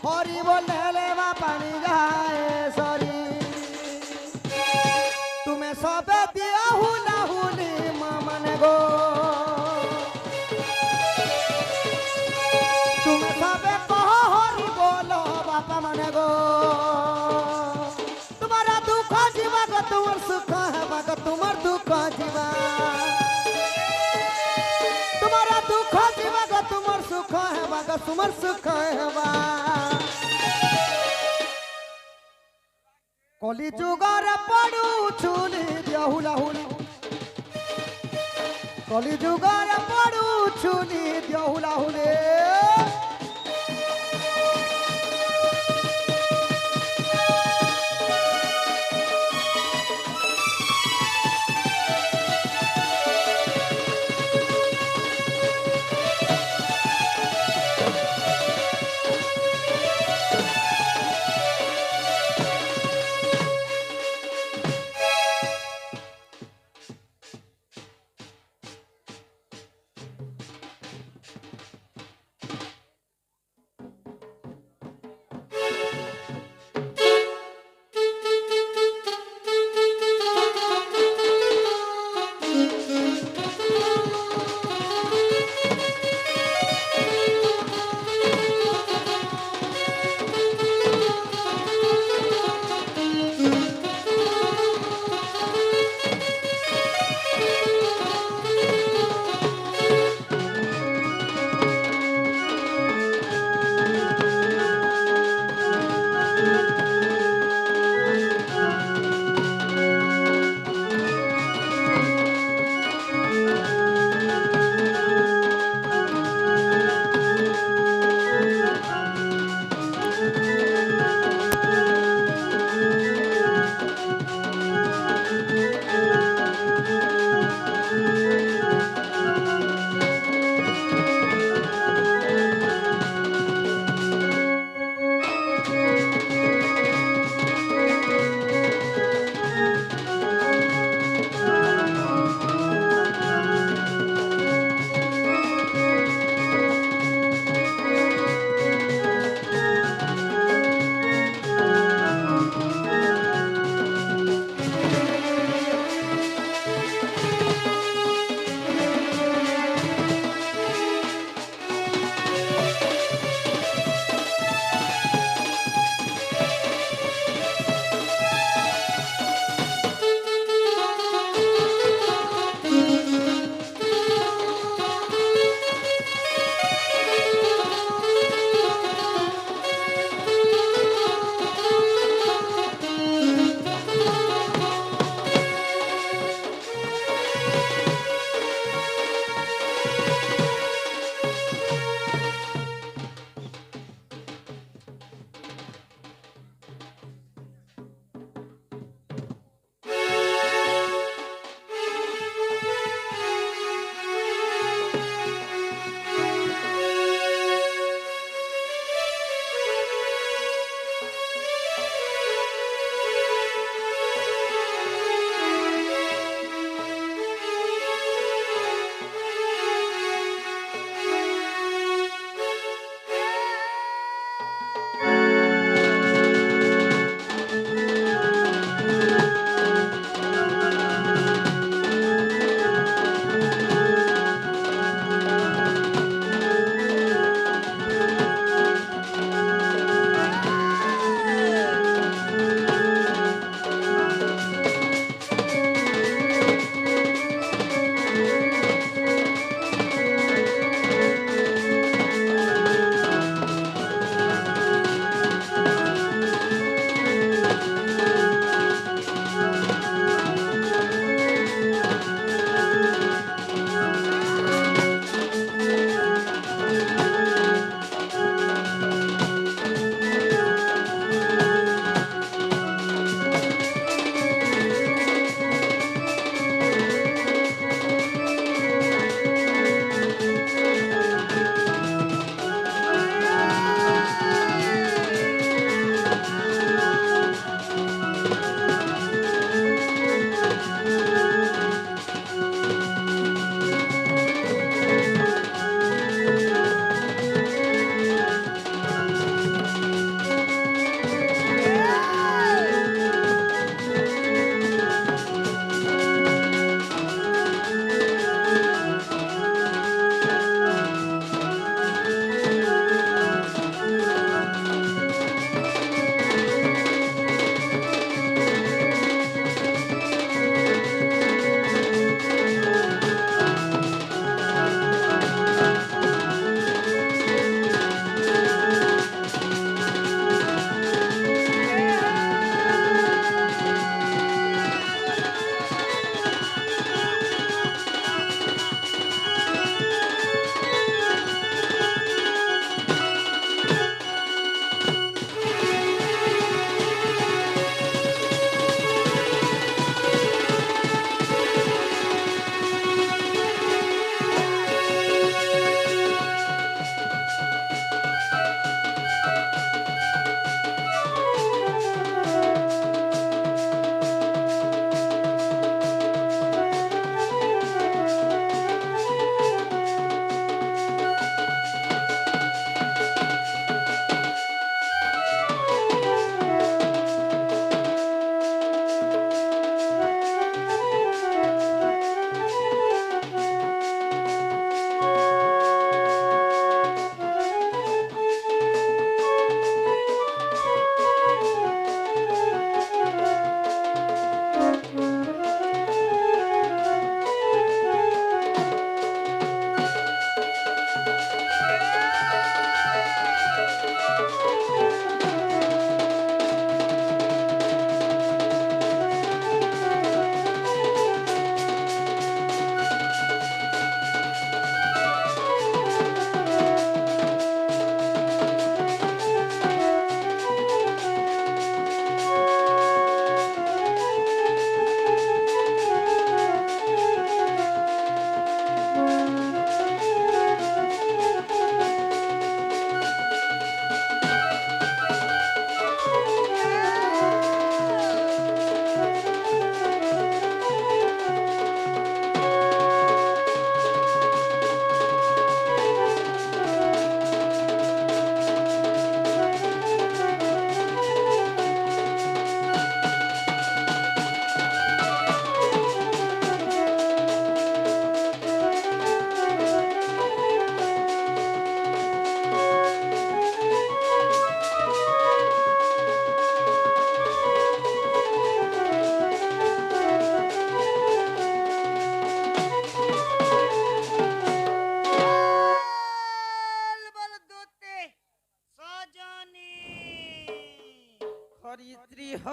হরি বলে বা পানি যায় সরি তুমি সবে দিয়া হুলা হুলি মা মানে গো তুমি সবে কহ হরি বলো বাপা মানে গো তোমার দুঃখ জীবা গো তোমার সুখ হেবা গো তোমার দুঃখ জীবা তোমার দুঃখ জীবা গো তোমার সুখ হেবা গো তোমার সুখ হেবা কলি যুগরে পড়ু ছুলি দিহুলা হুলি কলি যুগরে পড়ু ছুলি দিহুলা হুলি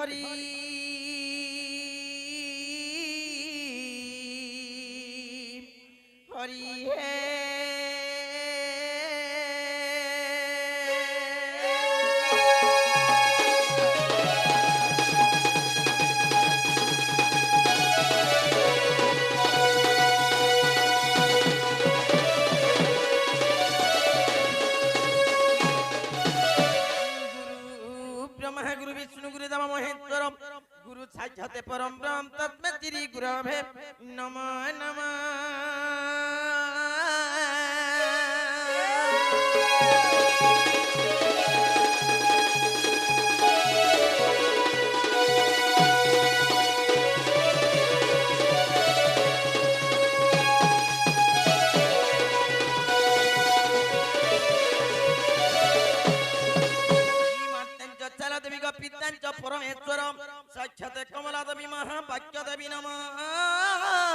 হরি হরি হে গুরু বিষ্ণু গুরু দেব মহেশ্বর গুরু সাক্ষাতে পরম ব্রহ্ম তস্মৈ শ্রী গুরবে নমো নমঃ। পিতাঞ্চ পরমেশ্বর সাক্ষাৎ কমলা দেবী মহাবাক্য দেবী নমস্তুতে।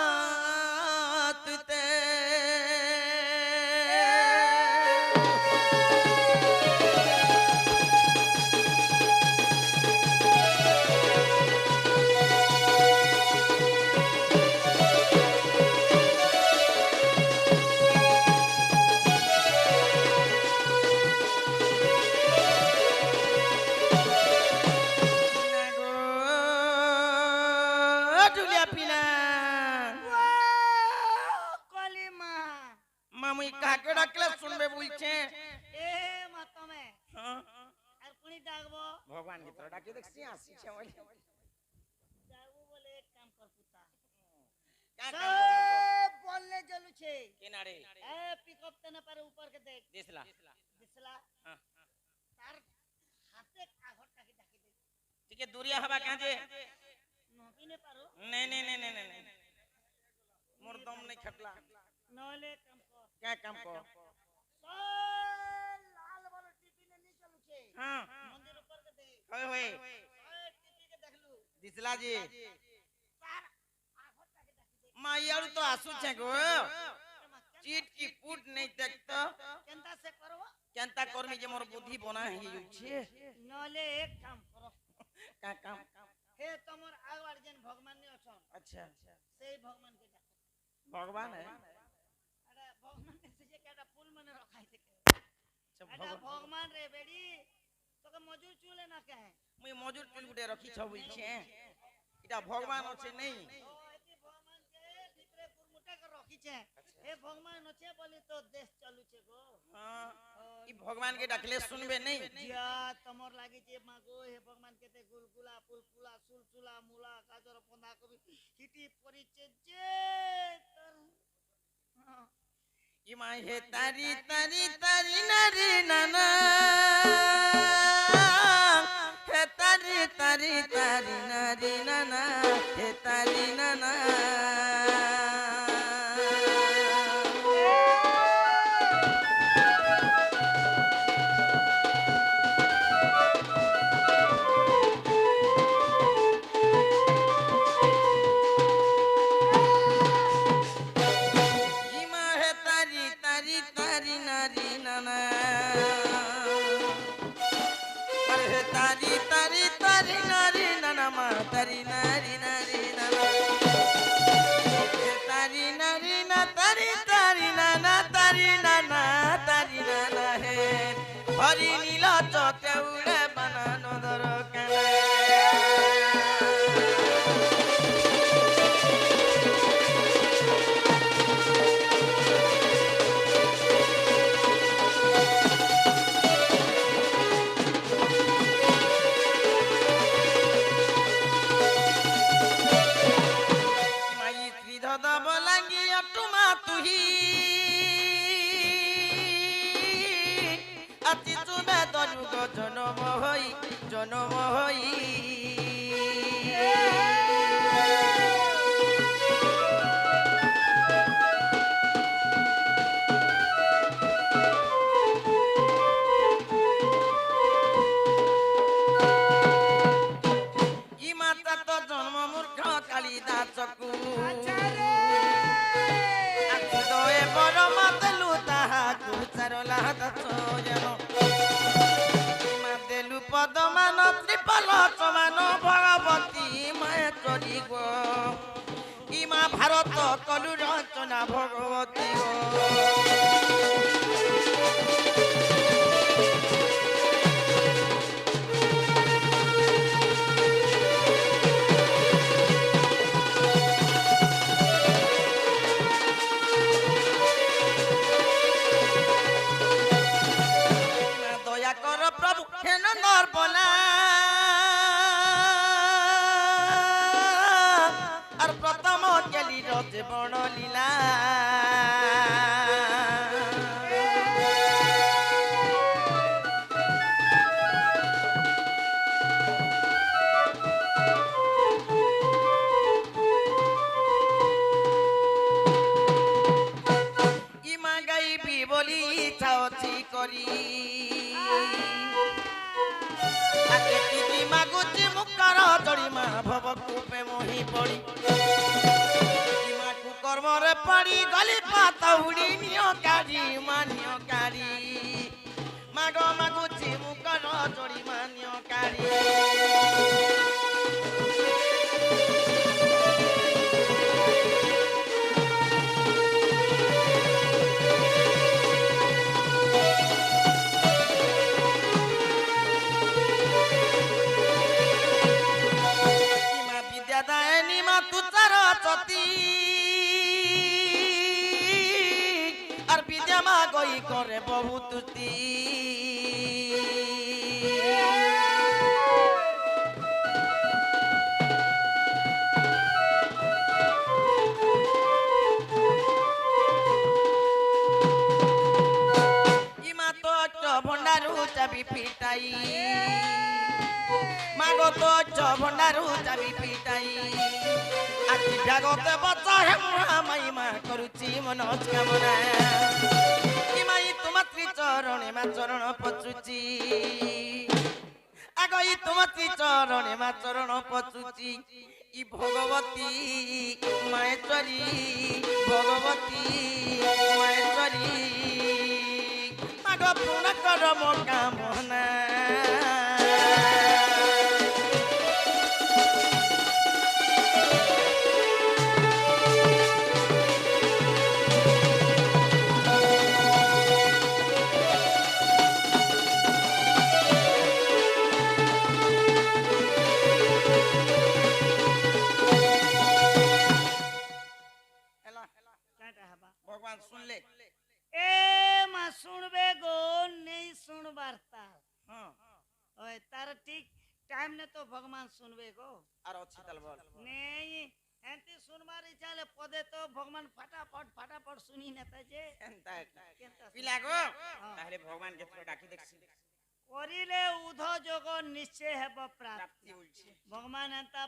মামুই কাকে ডাকলে শুনবে বলছে? এ মা তুমি আর কোনি ডাকবো? ভগবান কি তোরা ডাকে দেখছি আসিছে বলে ডাকবো বলে এক কাম কর পুতা কাকে সব বললে জ্বলুছে কিনারে এ পিকअप তেনা পারে উপর কে দেখ দিছলা দিছলা তার হাতে কাগজটাকে ডাকি দে ঠিক দূরিয়া হবা কাজে নবিনে পারো নে নে নে নে নে মোর দম নাই খটলা নলে কাম কর क्या काम को সব লাল বড় টিপি নে নি চলুছে हां মন্দির উপর কে দেখ होय होय ওই টিপি কে দেখলু दिसला जी তার কাগজটাকে ডাকি দে मायाड़ू तो आसु छे गो चीट की पुट नहीं देखतो কেনতা সে করব केनता कर्मी जे मोर बुद्धि बना ही छे নলে এক কাম করো का काम হে তোমার আগবার যেন ভগবান নে অছন अच्छा সেই ভগবান কে ডাকো भगवान है আরে ভগবান কে যে কেটা ফুল মনে রাখাই থেকে अच्छा এটা ভগবান রে বেডি তোকে মজুর চুলে না কে मुई मजूर चुल गुटे रखी छ बोल छे इटा भगवान আছে नहीं ও এটি ভগবান কে ভিতরে পুরমুটা করে রাখিছে হে ভগবান আছে বলি তো দেশ চলুছে গো हां ई भगवान के डाकले सुनबे नहीं জিয়া তোমার লাগি যে মাগো হে ভগবান কেতে গুলগুলা ফুলফুলা সুলসুলা মুলা গাজর পন্দা কবি হিটি পরিচে যে ई माई हे तारी तारी तारी नारी नाना हे तारी तारी तारी नारी नाना हे तारी नाना ई माँ हे तारी तारी तारी नारी नाना अरे हे तारी तारी तारी नारी नाना माँ तारी नारी नारी नाना हे तारी नारी ना तारी तारी नाना तारी नाना तारी नाना हे हरि नीला चके उड़े बनानो दरकाना माई त्रिधदा बोलांगी अटुमा तुही अति तुमे दनुग जनम होई ई माता तो जन्म मूर्ख कालिदासकु दये बड़ मातेलु ताहाकु सरला दस जन मातेलु पदमान চণ্ডীপাল সমান ভগবতী মায়ে চলিব ইমা ভারত কলু রচনা ভগবতী দয়া কর প্রভু হেন নরবলা আর প্রথম গেলির জীবন লীলা ইমা গাইবি বলি চাওছি করি মাগুচি মুখর জড়িমা ভবকু প্রেমহি পড়ি ইমাকু কর্মরে পড়ি গলি পাতা উড়ি নিয়কারি মানিয়কারি মাগ মাগুচি মুখর জড়িমা নিয়কারি আর বিদ্যা মা গই করে বহু তুতি ইমা তো ভণ্ডারু চাবি পিটাই মাগো তো ভণ্ডারু চাবি পিটাই আকি ভাগতে বচা হে মাইমা করুচি মনোজ কামনা ইমাই তোমাত্রি চরণে মা চরণ পচুচি আগই তোমাত্রি চরণে মা চরণ পচুচি ই ভগবতী মায়েশ্বরী ভগবতী মায়েশ্বরী মাগ পূর্ণ কর মো কামনা ভগবান শুনলে এ মা শুনবে গো নেই শুনবার তার ওই তার ঠিক টাইম নে তো ভগবান শুনবে গো আর অছি তাল বল নেই এন্তি শুনবার ইচ্ছালে পদে তো ভগবান ফাটাফট শুনি নেতা যে এন্তা কেনতা পিলা গো তাহলে ভগবান কে তো ডাকি দেখছি করিলে উধ যোগ নিশ্চয় হেব প্রাপ্তি প্রাপ্তি হইছে ভগবান এন্তা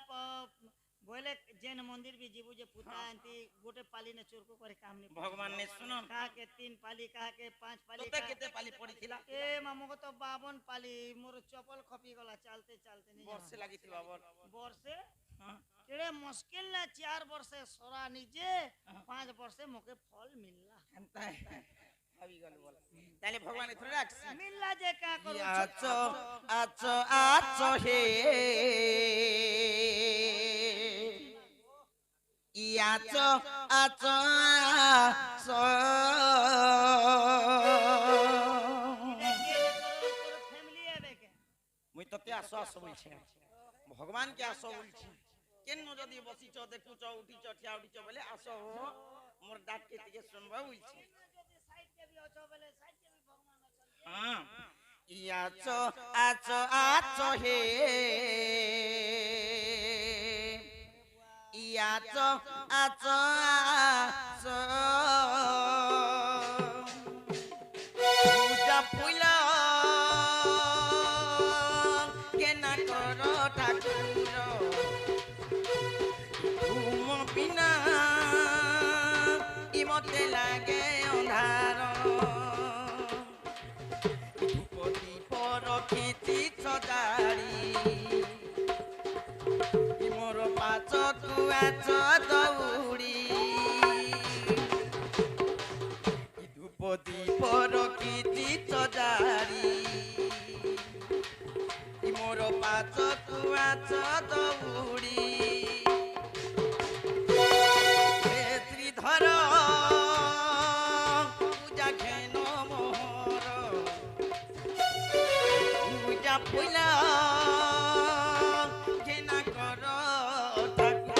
बोले जैन मंदिर भी जीवु जे पुता एंती गोटे पाली ने चोरको करे काम नहीं भगवान ने सुनो कहा के 3 पाली कहा के 5 पाली तोते केते पाली पड़ी थिला ए मामू को तो 52 पाली मोर चप्पल खपी गला चलते चलते नहीं वर्षे लागि थिबा वर्षे हां केड़े मुश्किल ना 4 वर्षे सोरा निजे 5 वर्षे मोके फल मिलला एंता भाभी गल बोल ताले भगवान ने थोड़ा राखसी मिलला जे का करू आचो आचो आचो हे आचो आचो आचो फैमिली आबे के मुई तते आसो आसो बोलछे भगवान के आसो बोलछे केन्नो जदी बसिच देखुच उठिच ठिया उठिच बोले आसो हो मोर डाक के तिके सुनबा बोलछे साइड के भी अछो बोले साइड के भी भगवान अछो हां आचो आचो आचो हे आचो आचो आचो पूजा फुला केना करो ठाकुर तुम बिना इमते लागे अंधार धूपदी पर खींची सजाड़ी मोर पाच कुआच दौड़ी धूप दीप रखी सजाड़ी मोर पाच ভুলা ঘেনা কর ঠাকুর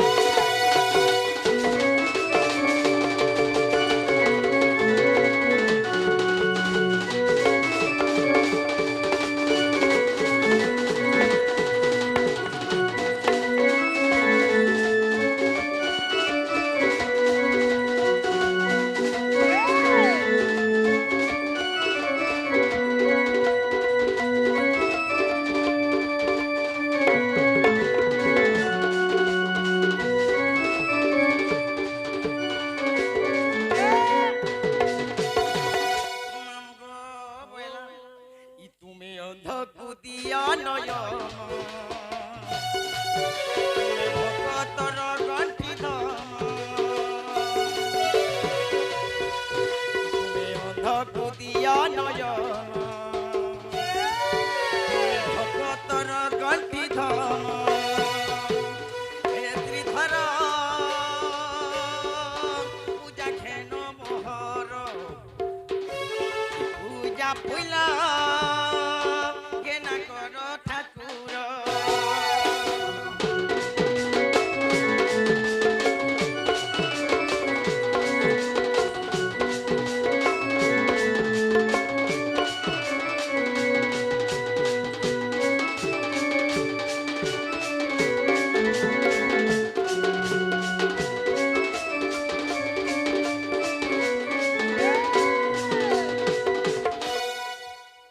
পুইলা ঘেনা কর ঠাকুর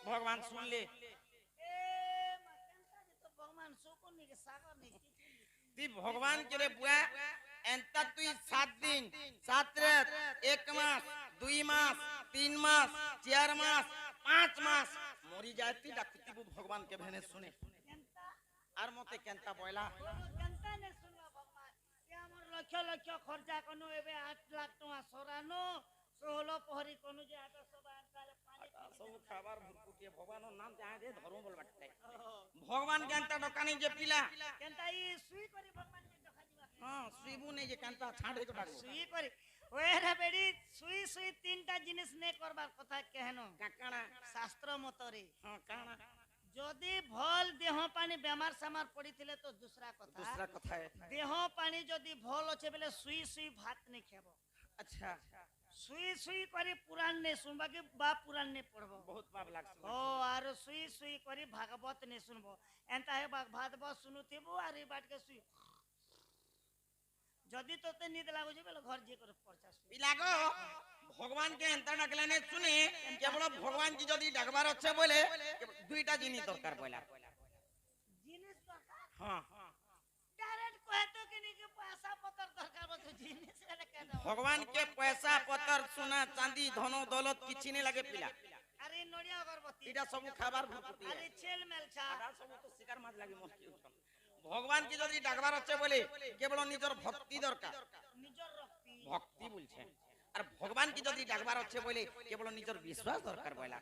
ভগবান শুনলে ভগবান শোকন নিকে সাগর নিকে তুই ভগবান করে বুয়া এন্তা তুই 7 দিন 7 রাত 1 মাস 2 মাস 3 মাস 4 মাস 5 মাস মরি যায় তুই ডাকুতিবু ভগবান কে ভেনে শুনে কেনতা আর মতে কেনতা বয়লা কেনতা নে শুনলা ভগবান এ আমার লক্ষ লক্ষ খরচা কোন এবে 8 লাখ টাকা সরানো 16 পহরি কোন যে 800 বান্তালে পানি সব খাবার ভুটকুটিয়ে ভগবানের নাম যায় দে ধর্ম বলবাটে ভগবান কেনতা দোকানে যে পিলা কেনতা ই সুই করি ভগবান কে দেখা দিবা হ্যাঁ শ্রীবু নেই যে কেনতা ছাড়ে তো ডাকবো সুই করি ওয়ে রে বেডি সুই সুই তিনটা জিনিস নে করবার কথা কেহনো কাকানা শাস্ত্র মতরে হ্যাঁ কানা যদি ভল দেহ পানি বেমার সামার পড়িଥିଲେ তো দুসরা কথা दूसरा कथा है দেহ পানি যদি ভল আছে বলে সুই সুই ভাত নে খেব अच्छा সুই সুই করি পুরাণ নে শুনবা কি বা পুরাণ নে পড়ব बहुत पाप लाग ও আর সুই সুই করি ভাগবত নে শুনবো এন্তা হে ভাগবত শুনুথিবু আর এই বাটকে সুই যদি তোতে নিদ লাগুছে বলে ঘর যে করে পড়ছা সুই पिलागो भगवान के एंता डाकलाने सुने केवल भगवान की जदी डाकबार अच्छे बोले दुईटा जिनिस दरकार बोला জিনিস দরকার हां डायरेक्ट कहे तो कि नहीं कि पैसा पतर दरकार बस जिनिस वाला कह दो भगवान के पैसा पतर सोना चांदी धन दौलत किछि नहीं लगे पिला अरे नडिया अगरबत्ती इटा सब खाबार भुकुटी अरे छेल मेल छा आधा सब तो शिकार माछ लागे मुश्किल उठन भगवान की जदी डाकबार अच्छे बोले केवल निजर भक्ति दरकार নিজর রক্তি भक्ति बोलछे और भगवान की जदी डाकबार अच्छे बोले केवल निजर विश्वास दरकार बोला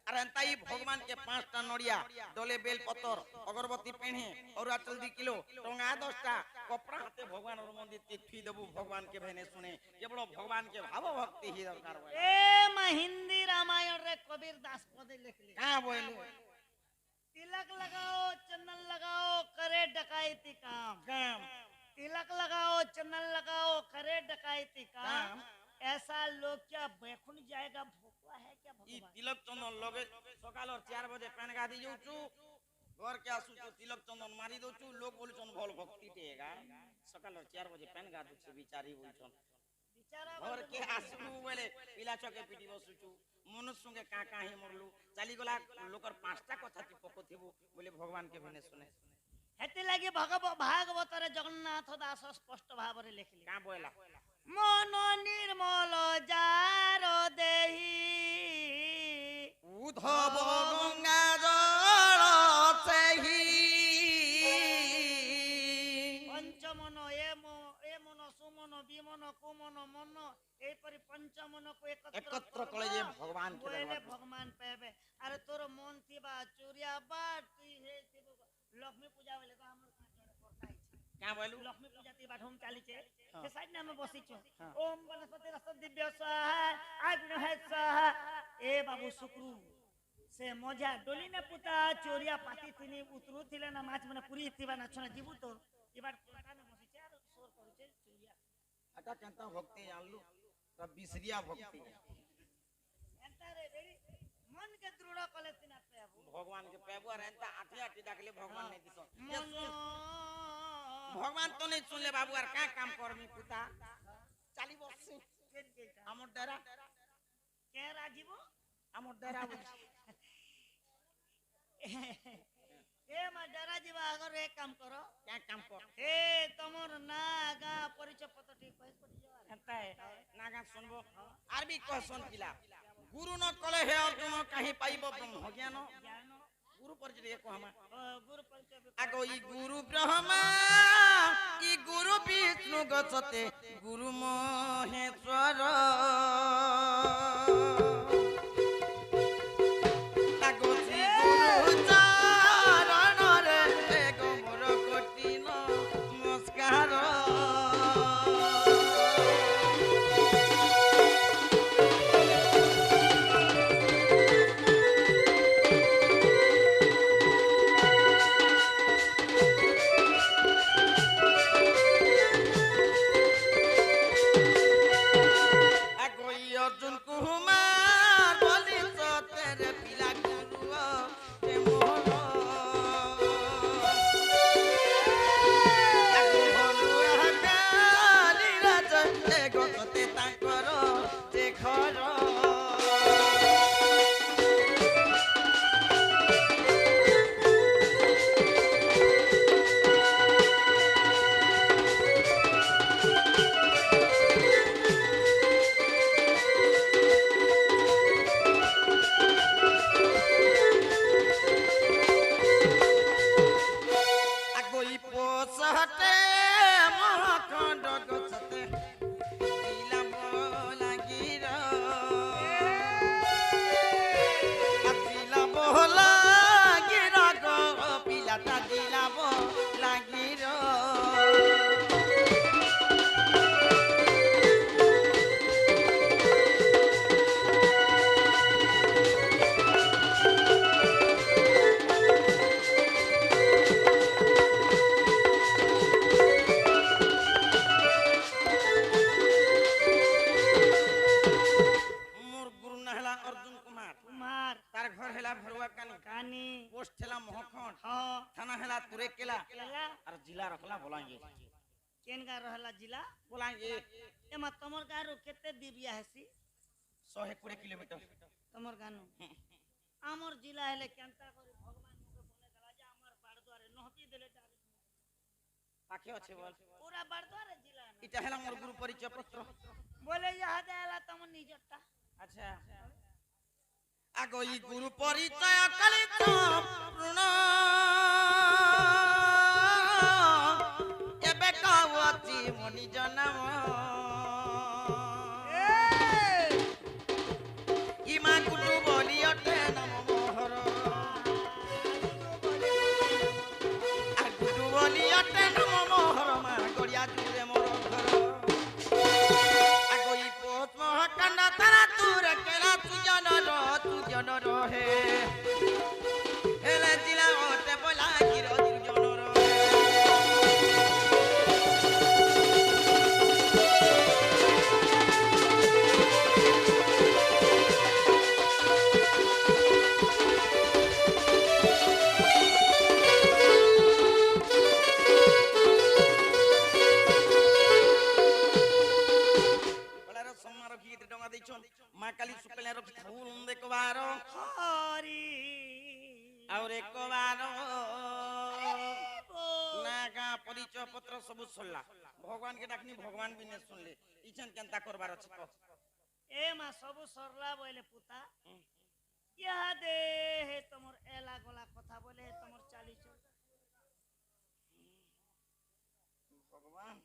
और एंताई भगवान के 5टा नड़िया डोले बेल पतर अगरबत्ती पेणे और 2 किलो टंगा 10टा कपड़ा हाथे भगवान और मंदिर के थी देबू भगवान के भेने सुने केवल भगवान के भाव भक्ति ही दरकार बोला ए मैं हिंदी रामायण रे कबीर दास पदे लिख ले हां बोले तिलक लगाओ चंदन लगाओ करे डकायती काम काम तिलक लगाओ चंदन लगाओ करे डकायती काम ऐसा लोग क्या बैकुंठ जाएगा भूखा है क्या ई भगवान तिलक चंदन लगे सकाल और 4 बजे पेन गादी जाऊचू घर के आसु तो तिलक चंदन मारी दोचू लोग बोलछन भल भक्ति टेगा सकाल और 4 बजे पेन गादू से बिचारी बोलछन बेचारा घर के आसु बोले पिला छके पिटी बसुचू मनुष्य संगे का ही मरलू चली गला लोकर 5टा कथा ती पकोथिबू बोले भगवान के भेने सुने हेते लगे भागवत रे जगन्नाथ दास स्पष्ट भाव रे लिखली का बोला मन निर्मल जार देही उधव गंगा जल सेही पंचमन ए मन सुमन विमन कुमन मन एपरि पंचमन को एकत्र कले जे भगवान के बोले दरबार भगवान पेबे अरे तोर मन थिबा चूरिया बाट तू हे थिबो लक्ष्मी पूजा वाले तो हमर पड़ता है का बोलू लक्ष्मी पूजा ती बाट हम चाली छे के साइड ना में बसी छो हाँ। ओम वनस्पति रस दिव्य स्वाहा आग्न है स्वाहा ए बाबू शुक्रू से मजा डोली ने पुता चोरिया पाती थिनी उतरू थिले ना माछ मने पूरी थिबा ना छना जीवु तो एबार पुता ने मसिचे आरो सोर करूचे चोरिया अटा केंता भक्ति जानलु त बिसरिया भक्ति एंता रे रेडी मन के दृढ़ कले तिना पेबु भगवान के पेबु और एंता आठी आठी डाकले भगवान नहीं दिसो मन भगवान तो नहीं सुनले बाबू और का काम करमी पुता चाली बस केन केटा हमर डरा के राजीबो हमर डरा ए मा डरा जीवा अगर एक काम करो क्या काम कर ए तमर ना गा परिचय पत्र ठीक कहि पड़ी जावा एंता है नागा सुनबो आर भी कह सुन किला गुरु न कले हे अर्जुन कहीं पाइबो ब्रह्म ज्ञान ज्ञान गुरु परिचय को हम गुरु परिचय आगो ई गुरु ब्रह्मा ई गुरु विष्णु गचते गुरु महेश्वर आगो श्री गुरु चरण रे गोमर कठिन नमस्कार अर्जुन कुमार बोली तो तेरे पिला गुरु ते मोहन आगो भलुआ काली राज ते गते तांकर ते घर सहते महाखंड गचते दिला बोला गिर दिला बोला गिर गो पिलाटा दिला बोला गिर तार घर हेला भरुआ कानी कानी पोस्ट हेला मोहखंड हां थाना हेला तुरे केला केला और जिला रखला बोलांगे केन गा रहला जिला बोलांगे एमा तमर गारो केते दिबिया हेसी 120 किलोमीटर तमर गानो हमर जिला हेले केनता करी भगवान मुके बोले दला जे हमर बाड़ द्वारे नहती देले डारे पाखे अच्छे बोल पूरा बाड़ द्वारे जिला ना इटा हेला मोर गुरु परिचय पत्र बोले यहा देला तम निजटा अच्छा आगो ई गुरु परिचय कलित ऋण एबे कावती मनि जनम ई मा गुटु बोली अटे नम मोहर आ गुटु बोली अटे नम मोहर मा गड़िया दूरे मोर घर आगो ई पोत महकंड तारा तुर केला तू जन रहे हेले जिला ओटे बोला गिरो जन रहे माँ काली शुक्ल रखी फूल देखो बारो हरी और एक बारो नागा परिचय पत्र सब सुनला भगवान के डाकनी भगवान भी ने सुनले इचन केनता करबार अछि को ए मा सब सरला बोले पुता यहा दे हे तमर एला गला कथा बोले तमर चाली चल भगवान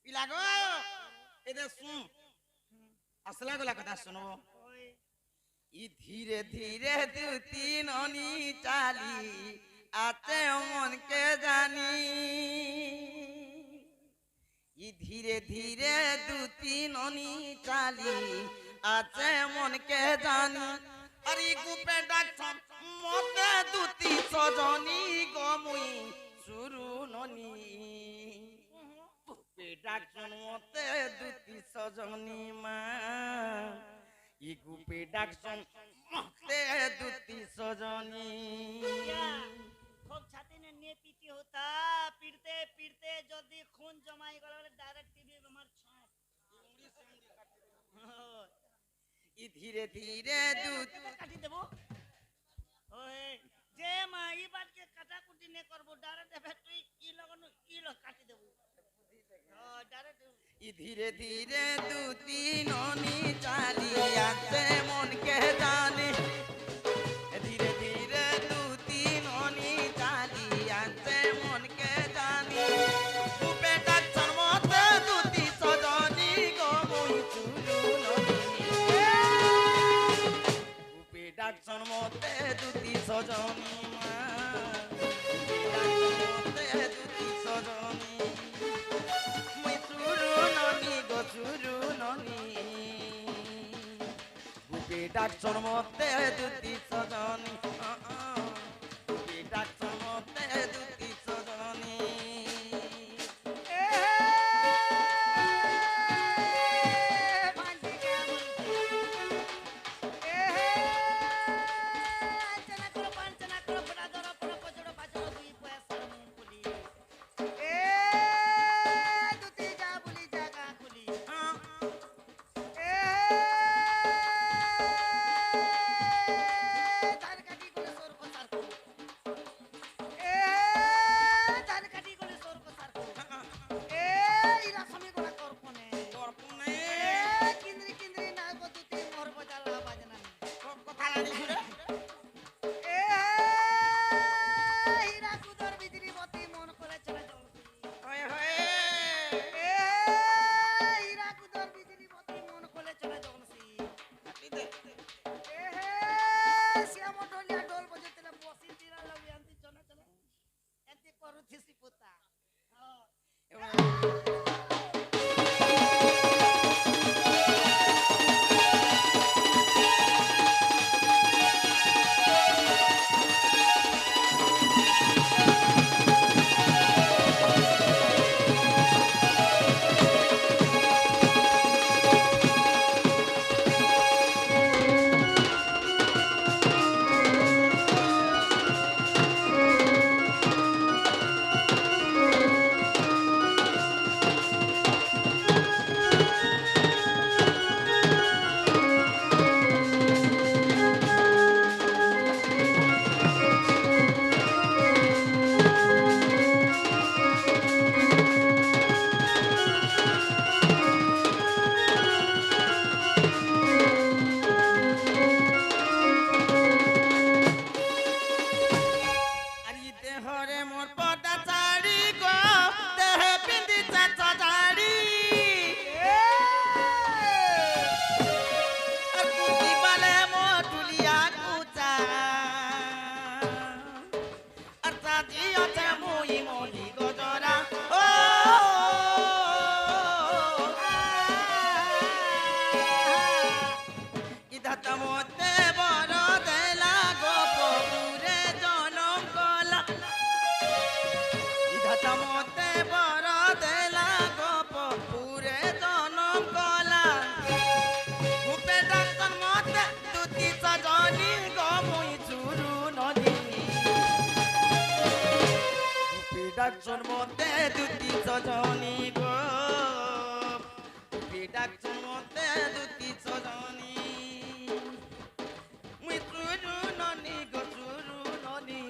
पिलागो एदे सुन असला गला कथा सुनो ई धीरे धीरे दू तीन अनी चाली आते मन के जानी ই ধীরে ধীরে দুতি ননি চালি আছে মনকে জানি আরে গুপে ডাকছন মতে দুতি সজনী গমুই শুরু ননি গুপে ডাকছন মতে দুতি সজনী মা ই গুপে ডাকছন মতে দুতি সজনী খুব ছাতি নিয়ে পিটি হতা পিটতে পিটতে যদি খুন জমাই গেল বলে ডাইরেক্ট টিভি আমার ছাপ ই ধীরে ধীরে দুধ কাটি দেব ওই যে মা এই বাটকে কাটাকুটি নে করব ডাইরেক্ট ফ্যাক্টরি কি লাগানো কি কাটি দেব ডাইরেক্ট ই ধীরে ধীরে দুতি ননি চালি আছে মনকে জানি ধীরে ধীরে দুতি ননি চালি আছে মনকে জানি গুপে ডাকছন মতে দুতি সজনী গমুই চুলু ননি গুপে ডাকছন মতে দুতি সজনী মা গুপে ডাকছন মতে দুতি সজনী মুই চুরু ননি গো চুরু ননি গুপে ডাকছন মতে দুতি সজনী গুপে ডাকছন মতে দুতি সজনী ডাকছন মতে দুতি সজনী গো ডাকছন মতে দুতি সজনী মুই চুরু ননি গো চুরু ননি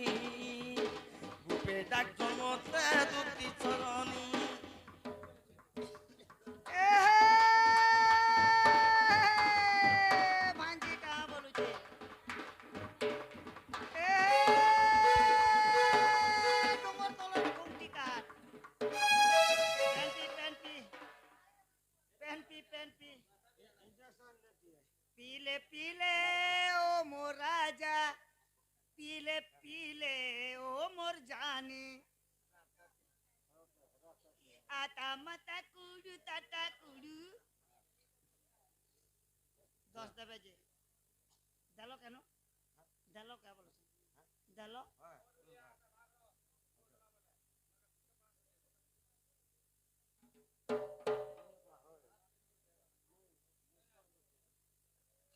গুপে ডাকছন মতে দুতি সজনী पीले पीले ओ मोर राजा पीले पीले ओ मोर जानी আতা মাতা কুড়ু টাটা কুড়ু 10 দেবে যে দিল কেন দিল কে বলছ দিল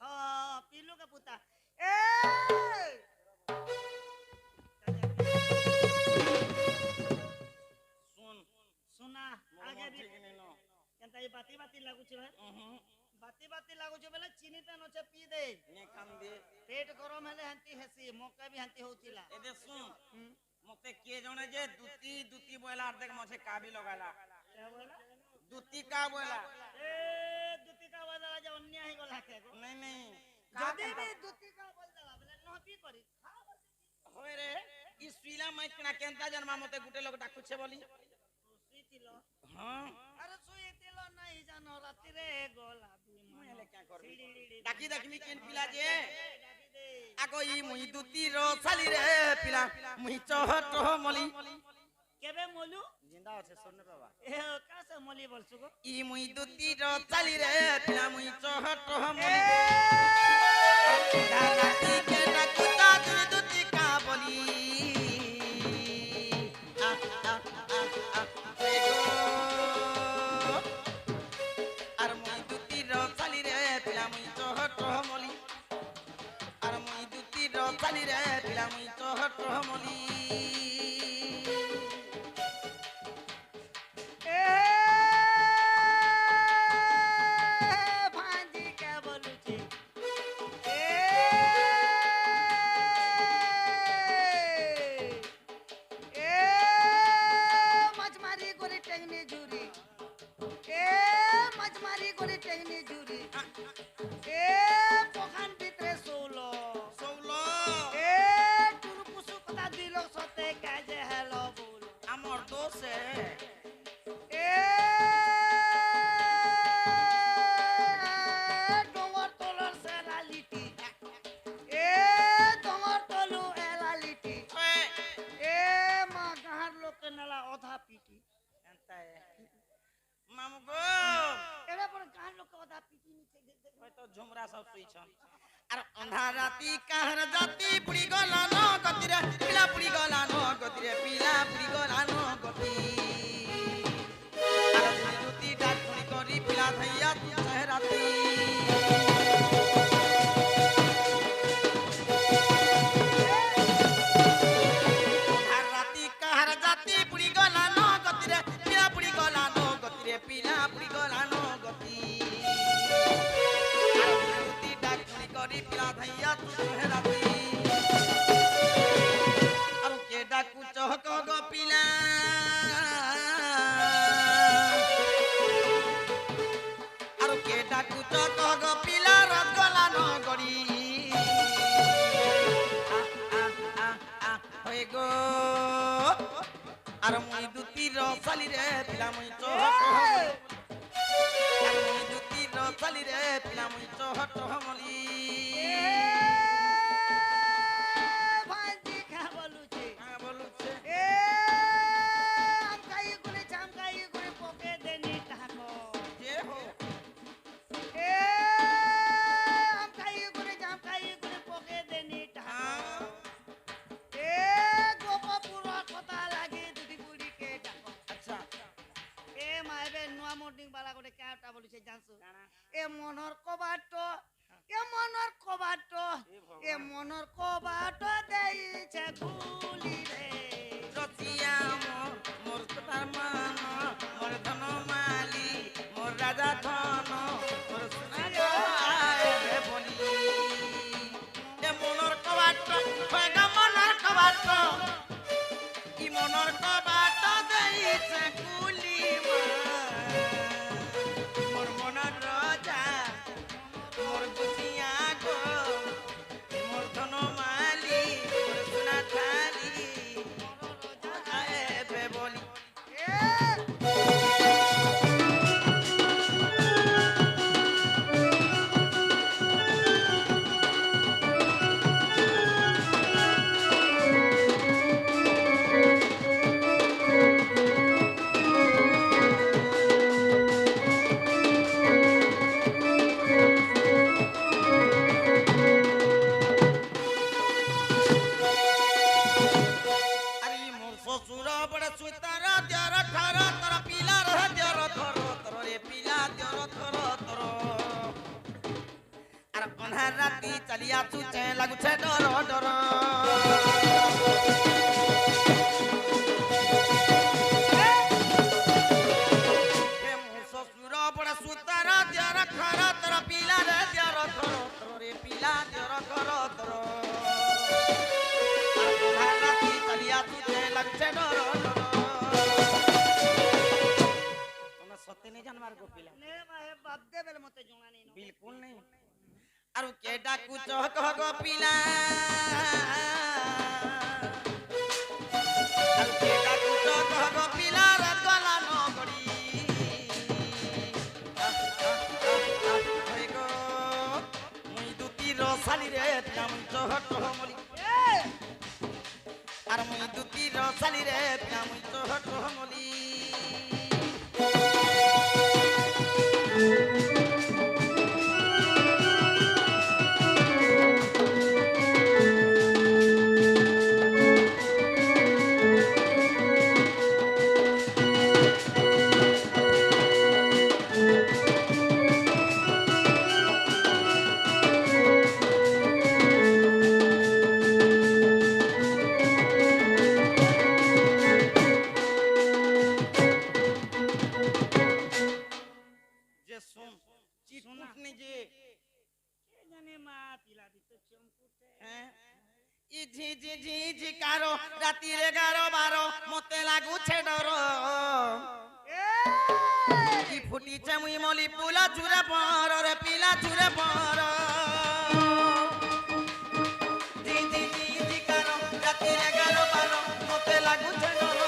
हाँ पीलू का पुता ए শুন सुना आगे भी केनता ये बाती बाती लागू छे बाती बाती लागू छे बेले चीनी पेन छे पी दे নে কাম দে पेट गरम हेले हंती हेसी मौका भी हंती होतिला এদে শুন মতে কে জনে যে দুতি দুতি বয়লা দেখ মছে কাবি লগালা क्या बोला দুতি কা বয়লা ए दुती का बदला जे अन्य ही गला के गो নাই নাই जदी भी दुती का बदला बेले नहपी करी হয় রে ই সুইলা মাইত কিনা কেনতা জন্মা মতে গুটে লোক ডাকুছে বলি सुई तिलो হ্যাঁ अरे सुई तिलो नहीं जानो राती रे गोला भी মুইলে কে করবি सीढ़ी ডাকি দেখমি কেন পিলা যে डाकी दे আগো ই মুই দুতি র চালি রে পিলা মুই চহট মলি केबे मोलू জিন্দা আছে শুননে বাবা ए कासे मोली बोलसु गो ই মুই দুতি র চালি রে পিলা মুই চহট মলি রাতি কে ডাকুতা তুই দুতি কা বলি আ আ আ আ হে গো আর মুই দুতি র চালি রে পিলা মুই চহট মলি আর মুই দুতি র চালি রে পিলা মুই চহট মলি ए भांजी के बोलू छे ए ए मछमारी गोरी टेंगनी झूरी ए मछमारी गोरी टेंगनी झूरी ए पोखान भितरे सोलो সৌলো ए टुरपुसु कथा दिलो सते काजे हेलो बोलो আমার দোষে ए डोंगर तोलर से लालिटी ए डोंगर तोलू ए लालिटी ए मां गहर लोग के नला ओधा पीटी মামু গো एरे पर गहर लोग के ओधा पीटी नीचे दे হয়তো ঝুমরা সব শুইছন আর অন্ধা রাতি কাহর জাতি পুড়ি গলা ন গতিরে পিলা পুড়ি গলা ন গতিরে পিলা পুড়ি গলা ন গতি আর দুতি ডাকুনি করি পিলা থাইয়া তু চেহারাতি অন্ধা রাতি কাহর জাতি পুড়ি গলা ন গতিরে পিলা পুড়ি গলা ন গতিরে পিলা পুড়ি গলা ন গতি দুতি ডাকুনি করি পিলা থাইয়া তু চেহারাতি আর কে ডাকু চহক গো পিলা আর কে ডাকু চহক গো পিলা রত গলা ন গড়ি হয়ে গো আর মুই দুতি রসালি রে পিলা মুই চহক আর মুই দুতি রসালি রে পিলা মুই চহক মলি भांजी का बोलू छे বলুছে ए हम काई गुने पोके देनी टाको যে হো ए हम काई गुने पोके देनी टाको ए गोपो पूरा कथा लागे दुदी बुड़ी के टाको আচ্ছা ए मायबे नुआ मॉर्निंग वाला गोटे क्याटा बोलू छे जानसु ए मनर कबाट ए मनर कबाट देई छे गुली रे রতিয়া মোর তার মান মোর ধন মালি মোর রাজা ধন মোর সোনা রে বলি এ মনর কবাট হয় গা মনর কবাট ই মনর কবাট দেইছে কুলি মোর মনর রাজা মোর বুঝিয়া গো মোর ধন মালি মোর সোনা থালি বলি ए ଅନ୍ଧାର ରାତି ଚାଲି ଆସୁଛେ ଲାଗୁଛେ ଡର ଡର ଶ୍ୱଶୁର ବଡ଼ ସୁତାର ଜର ଖର ତର ପିଲାରେ ଜର ଖର ତରରେ ପିଲା ଜର ଖର ତର ଅନ୍ଧାର ରାତି ଚାଲି ଆସୁଛେ ଲାଗୁଛେ ଡର ଡର ତମେ ସତେ ନେଇ ଜାନବାର ଗୋ ପିଲା নে মাহে বাপ দে বেলে মতে জଣା নেই बिल्कुल नहीं अरु के डाकू चहक गो पिला अरु के डाकू चहक गो पिला रे गला न गड़ी गो मुई दुती रसाली रे काम चहक मली अर मुई दुती रसाली रे काम चहक मली राती रे 11-12 मते लागुछे डर फुटी मुई मली पुला चुरे पर रे पिला चुरे पर जी जी जी जी कारो राती रे 11-12 मते लागुछे डर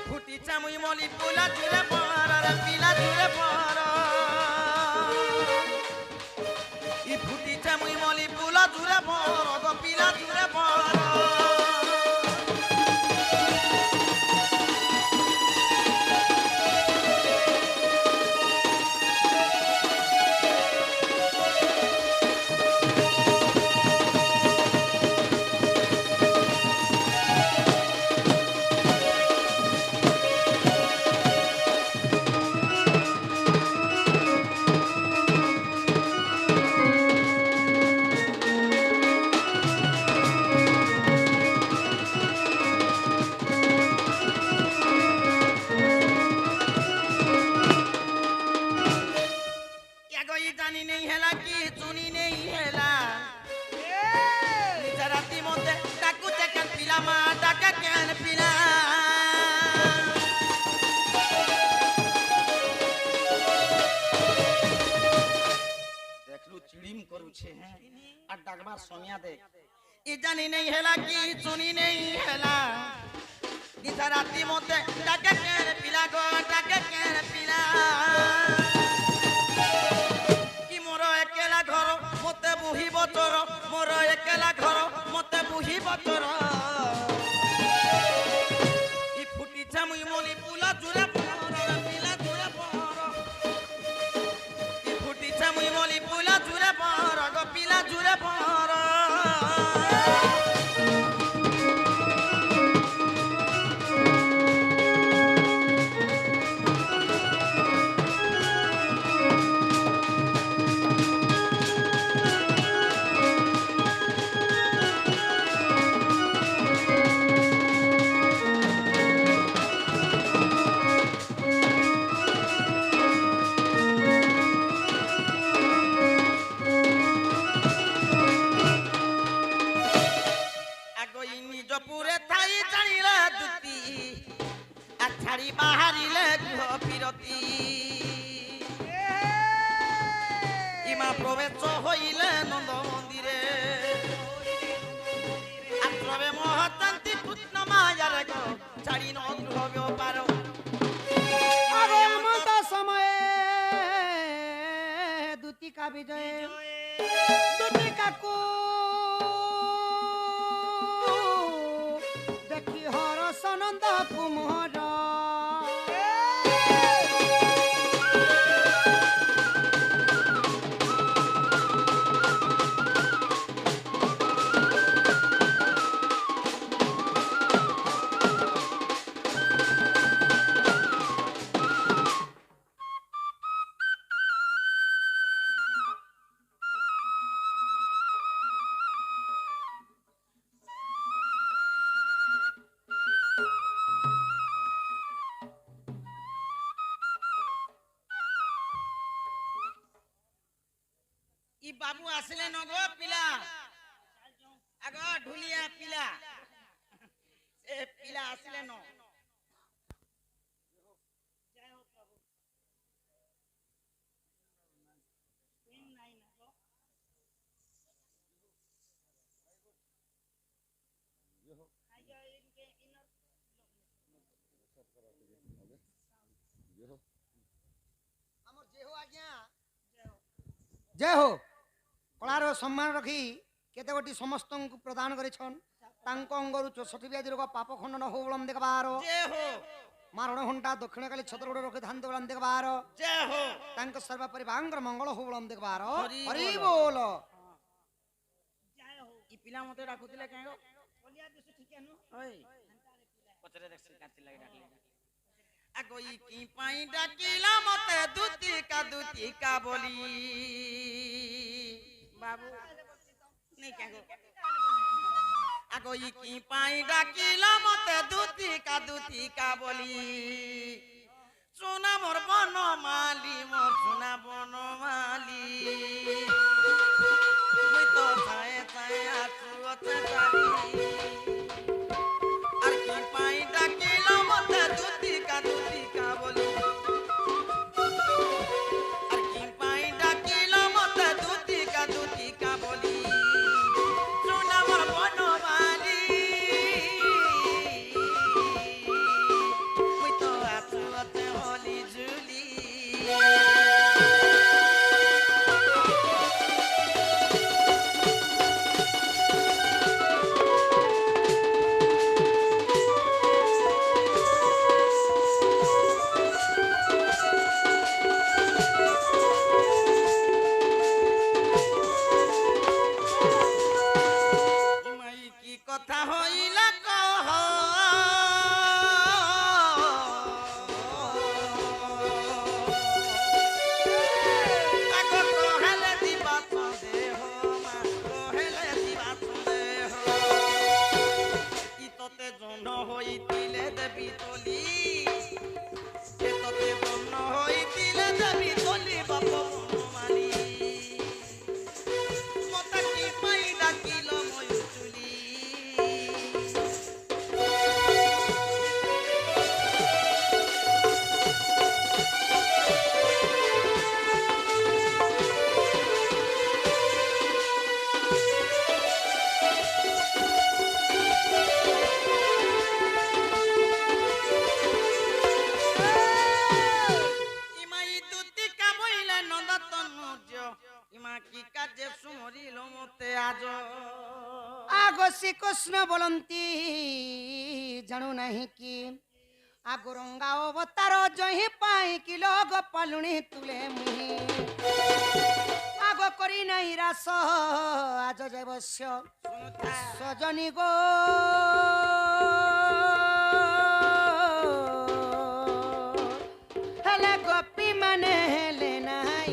फुटी मुई मली पुला चुरे पर रे पिला चुरे पर ई फुटी मुई मली पुला चुरे पर गो पिला चुरे पर जानी नहीं हैला कि चुनी नहीं हैला निज राती मते डाकू चकन पिला मा डाका केन पिला देखलु चिड़िम करू छे हैं आ डाकबार सोनिया देख ई जानी नहीं हैला कि चुनी नहीं हैला निज राती मते डाका केन पिला गो डाका केन पिला मते बुही बचर मोर एकेला घर मते बुही बचर ई फुटी मुई मली पुला चुरे पर पिला चुरे पर ई फुटी मुई मली पुला चुरे पर गो पिला चुरे पर जपुरे थाई जानिला दुती आछाड़ी बाहरिले गुह फिरती इमा प्रवेश होइले नंद मंदिरे आत्रवे महतंती कृष्ण मायार गो छाड़ी न गृह व्यापार अरे अमत समय दुती का विजय दुती का को देखी हरस नंद कुमार ই বাবু আসলে ন গো পিলা আগ ঢুলিয়া পিলা এ পিলা আসলে ন जय हो प्रभु तीन नहीं ना तो आइए इनके इनर আমার জেহ আজ্ঞা जय हो জয় হো কলার সম্মান রখি কেতে গোটি সমস্তଙ୍କୁ প্রদান করেছন তাঙ্ক অঙ্গরু 64 ব্যাধি রোগ পাপ খণ্ডন হো বলম দেখবার জে হো মারণ ঘণ্টা দক্ষিণকালী ছত্রগুড় রক্ষে ধান বলম দেখবার জে হো তাঙ্ক সর্ব পরিবাঙ্গর মঙ্গল হো বলম দেখবার হরি হরি বল। বল जय हो ই পিলা মতে ডাকুতিলে কেন গো बोलिया दिसु ठीक है नु ওই পছরে দেখছি কাটি লাগি ডাকলে আগো ই কি পাই ডাকিলা মতে দুতি কা বলি বাবু নেই কেন গো আগো ই কি পাই ডাকিলা মতে দুতি কা বলি সোনা মোর বনমালি মোর সোনা বনমালি মুই তো ছায়ে ছায়ে আছু অছে জানি আর কি পাই ডাকিলা মতে দুতি কা বলি আর কি পাই ডাকিলা মতে দুতি কা বলি সোনা মোর বনমালি মুই তো আছু অছে হলি ঝুলি মাই কি কথা হইলা কহ তাকো কহেলে দিবা সন্দেহ মা কহেলে দিবা সন্দেহ কি তোতে জন হইতিলে দেবী তলি সে তোতে জন হইতিলে দেবী তলি বাপ বনমালি মতে কি পাই ডাকিল ময়ূর চুলি ইমাই দুতি কাবইলে নন্দতনুজ ইমা কি কাজে সুমরিল মতে আজ আগো শ্রীকৃষ্ণ বলন্তি জানু নাহি কি আগো রঙ্গা অবতার জহি পাই কি লোগ পালুনি তুলে মুহি আগো করি নাই রাস আজ জৈবস্য শুনুথা সজনী গো হেলে গোপী মানে হেলে নাই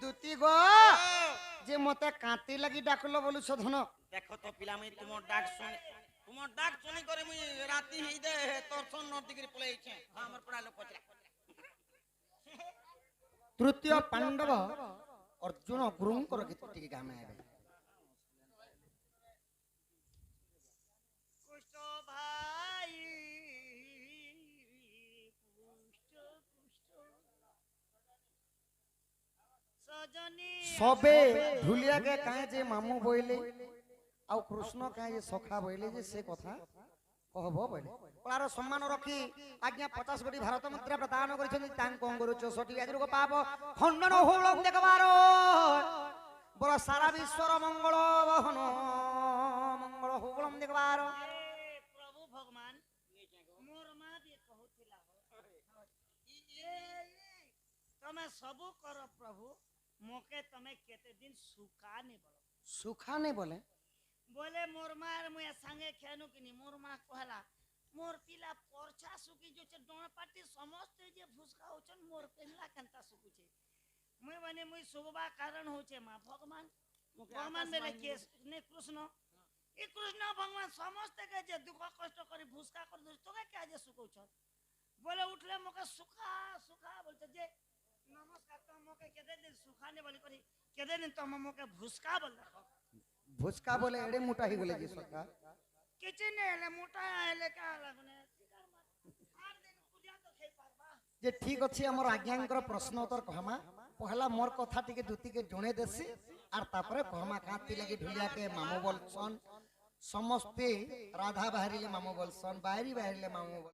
দুতি গো যে মতে কাঁতি লাগি ডাকলো বলুছ ধন দেখো তো পিলা মুই তোমার ডাক শুনি করে মুই রাতি হই দে তোর সন্নর দিগরি পলাইছে আমার পড়া লোক পচরা তৃতীয় পাণ্ডব অর্জুন গুরুঙ্কর গীত টিকে গামে আইবে कुष्ठ भाई कुष्ठ सजनी সবে ঢুলিয়াকে কাহে যে মামু বইলে আউ কৃষ্ণ কাহে যে সখা বইলে যে সে কথা কহব বইলে কলার সম্মান রখি আজ্ঞা 50 কোটি ভারত মুদ্রা প্রদান করিছেন তাঙ্ক অঙ্গরু 64 ব্যাধির পাপ খণ্ডন হোলম দেখবার বড় সারা বিশ্বর মঙ্গল বহন মঙ্গল হোলম দেখবার प्रभु भगवान मोर माँ भी कहूथिला तमे सबु कर प्रभु मोके तमे केते दिन सुखा नहीं बोलो सुखा नहीं बोले बोले मोर मार मुया संगे खेनु किनी मोर माँ कहला मोर पिला परछा सुकी जो छे डोण पाटी समस्त जे फुसका होचन मोर पेनला कंता सुकुचे मुई बने मुई सुबा कारण होचे माँ भगवान ভগবান বেলে কে নে কৃষ্ণ এই কৃষ্ণ ভগবান সমস্ত কে যে দুঃখ কষ্ট করে ভুসকা করে দে তোকে কে যে সুকৌছ বলে উঠলে মোকে সুখা সুখা বলছে যে নমস্কার তো মোকে কেদে দিন সুখা নে বলি করি কেদে দিন তো মোকে ভুসকা বল দেখো ভুসকা বলে এড়ে মোটা হয়ে গেলে কি সরকার কিছু নে হেলে মোটা হেলে কা লাগুনে আর দিন কুদিয়া তো খেই পারবা যে ঠিক আছে আমার আজ্ঞাঙ্কর প্রশ্ন উত্তর কহমা পহলা মোর কথা টিকে দুতিকে জনে দেছি আর তারপরে কহমা কাঁতি লাগি ঢুলিয়াকে মামু বলছন সমস্তে রাধা বাহারিলে মামু বলছন বাহারি বাহারিলে মামু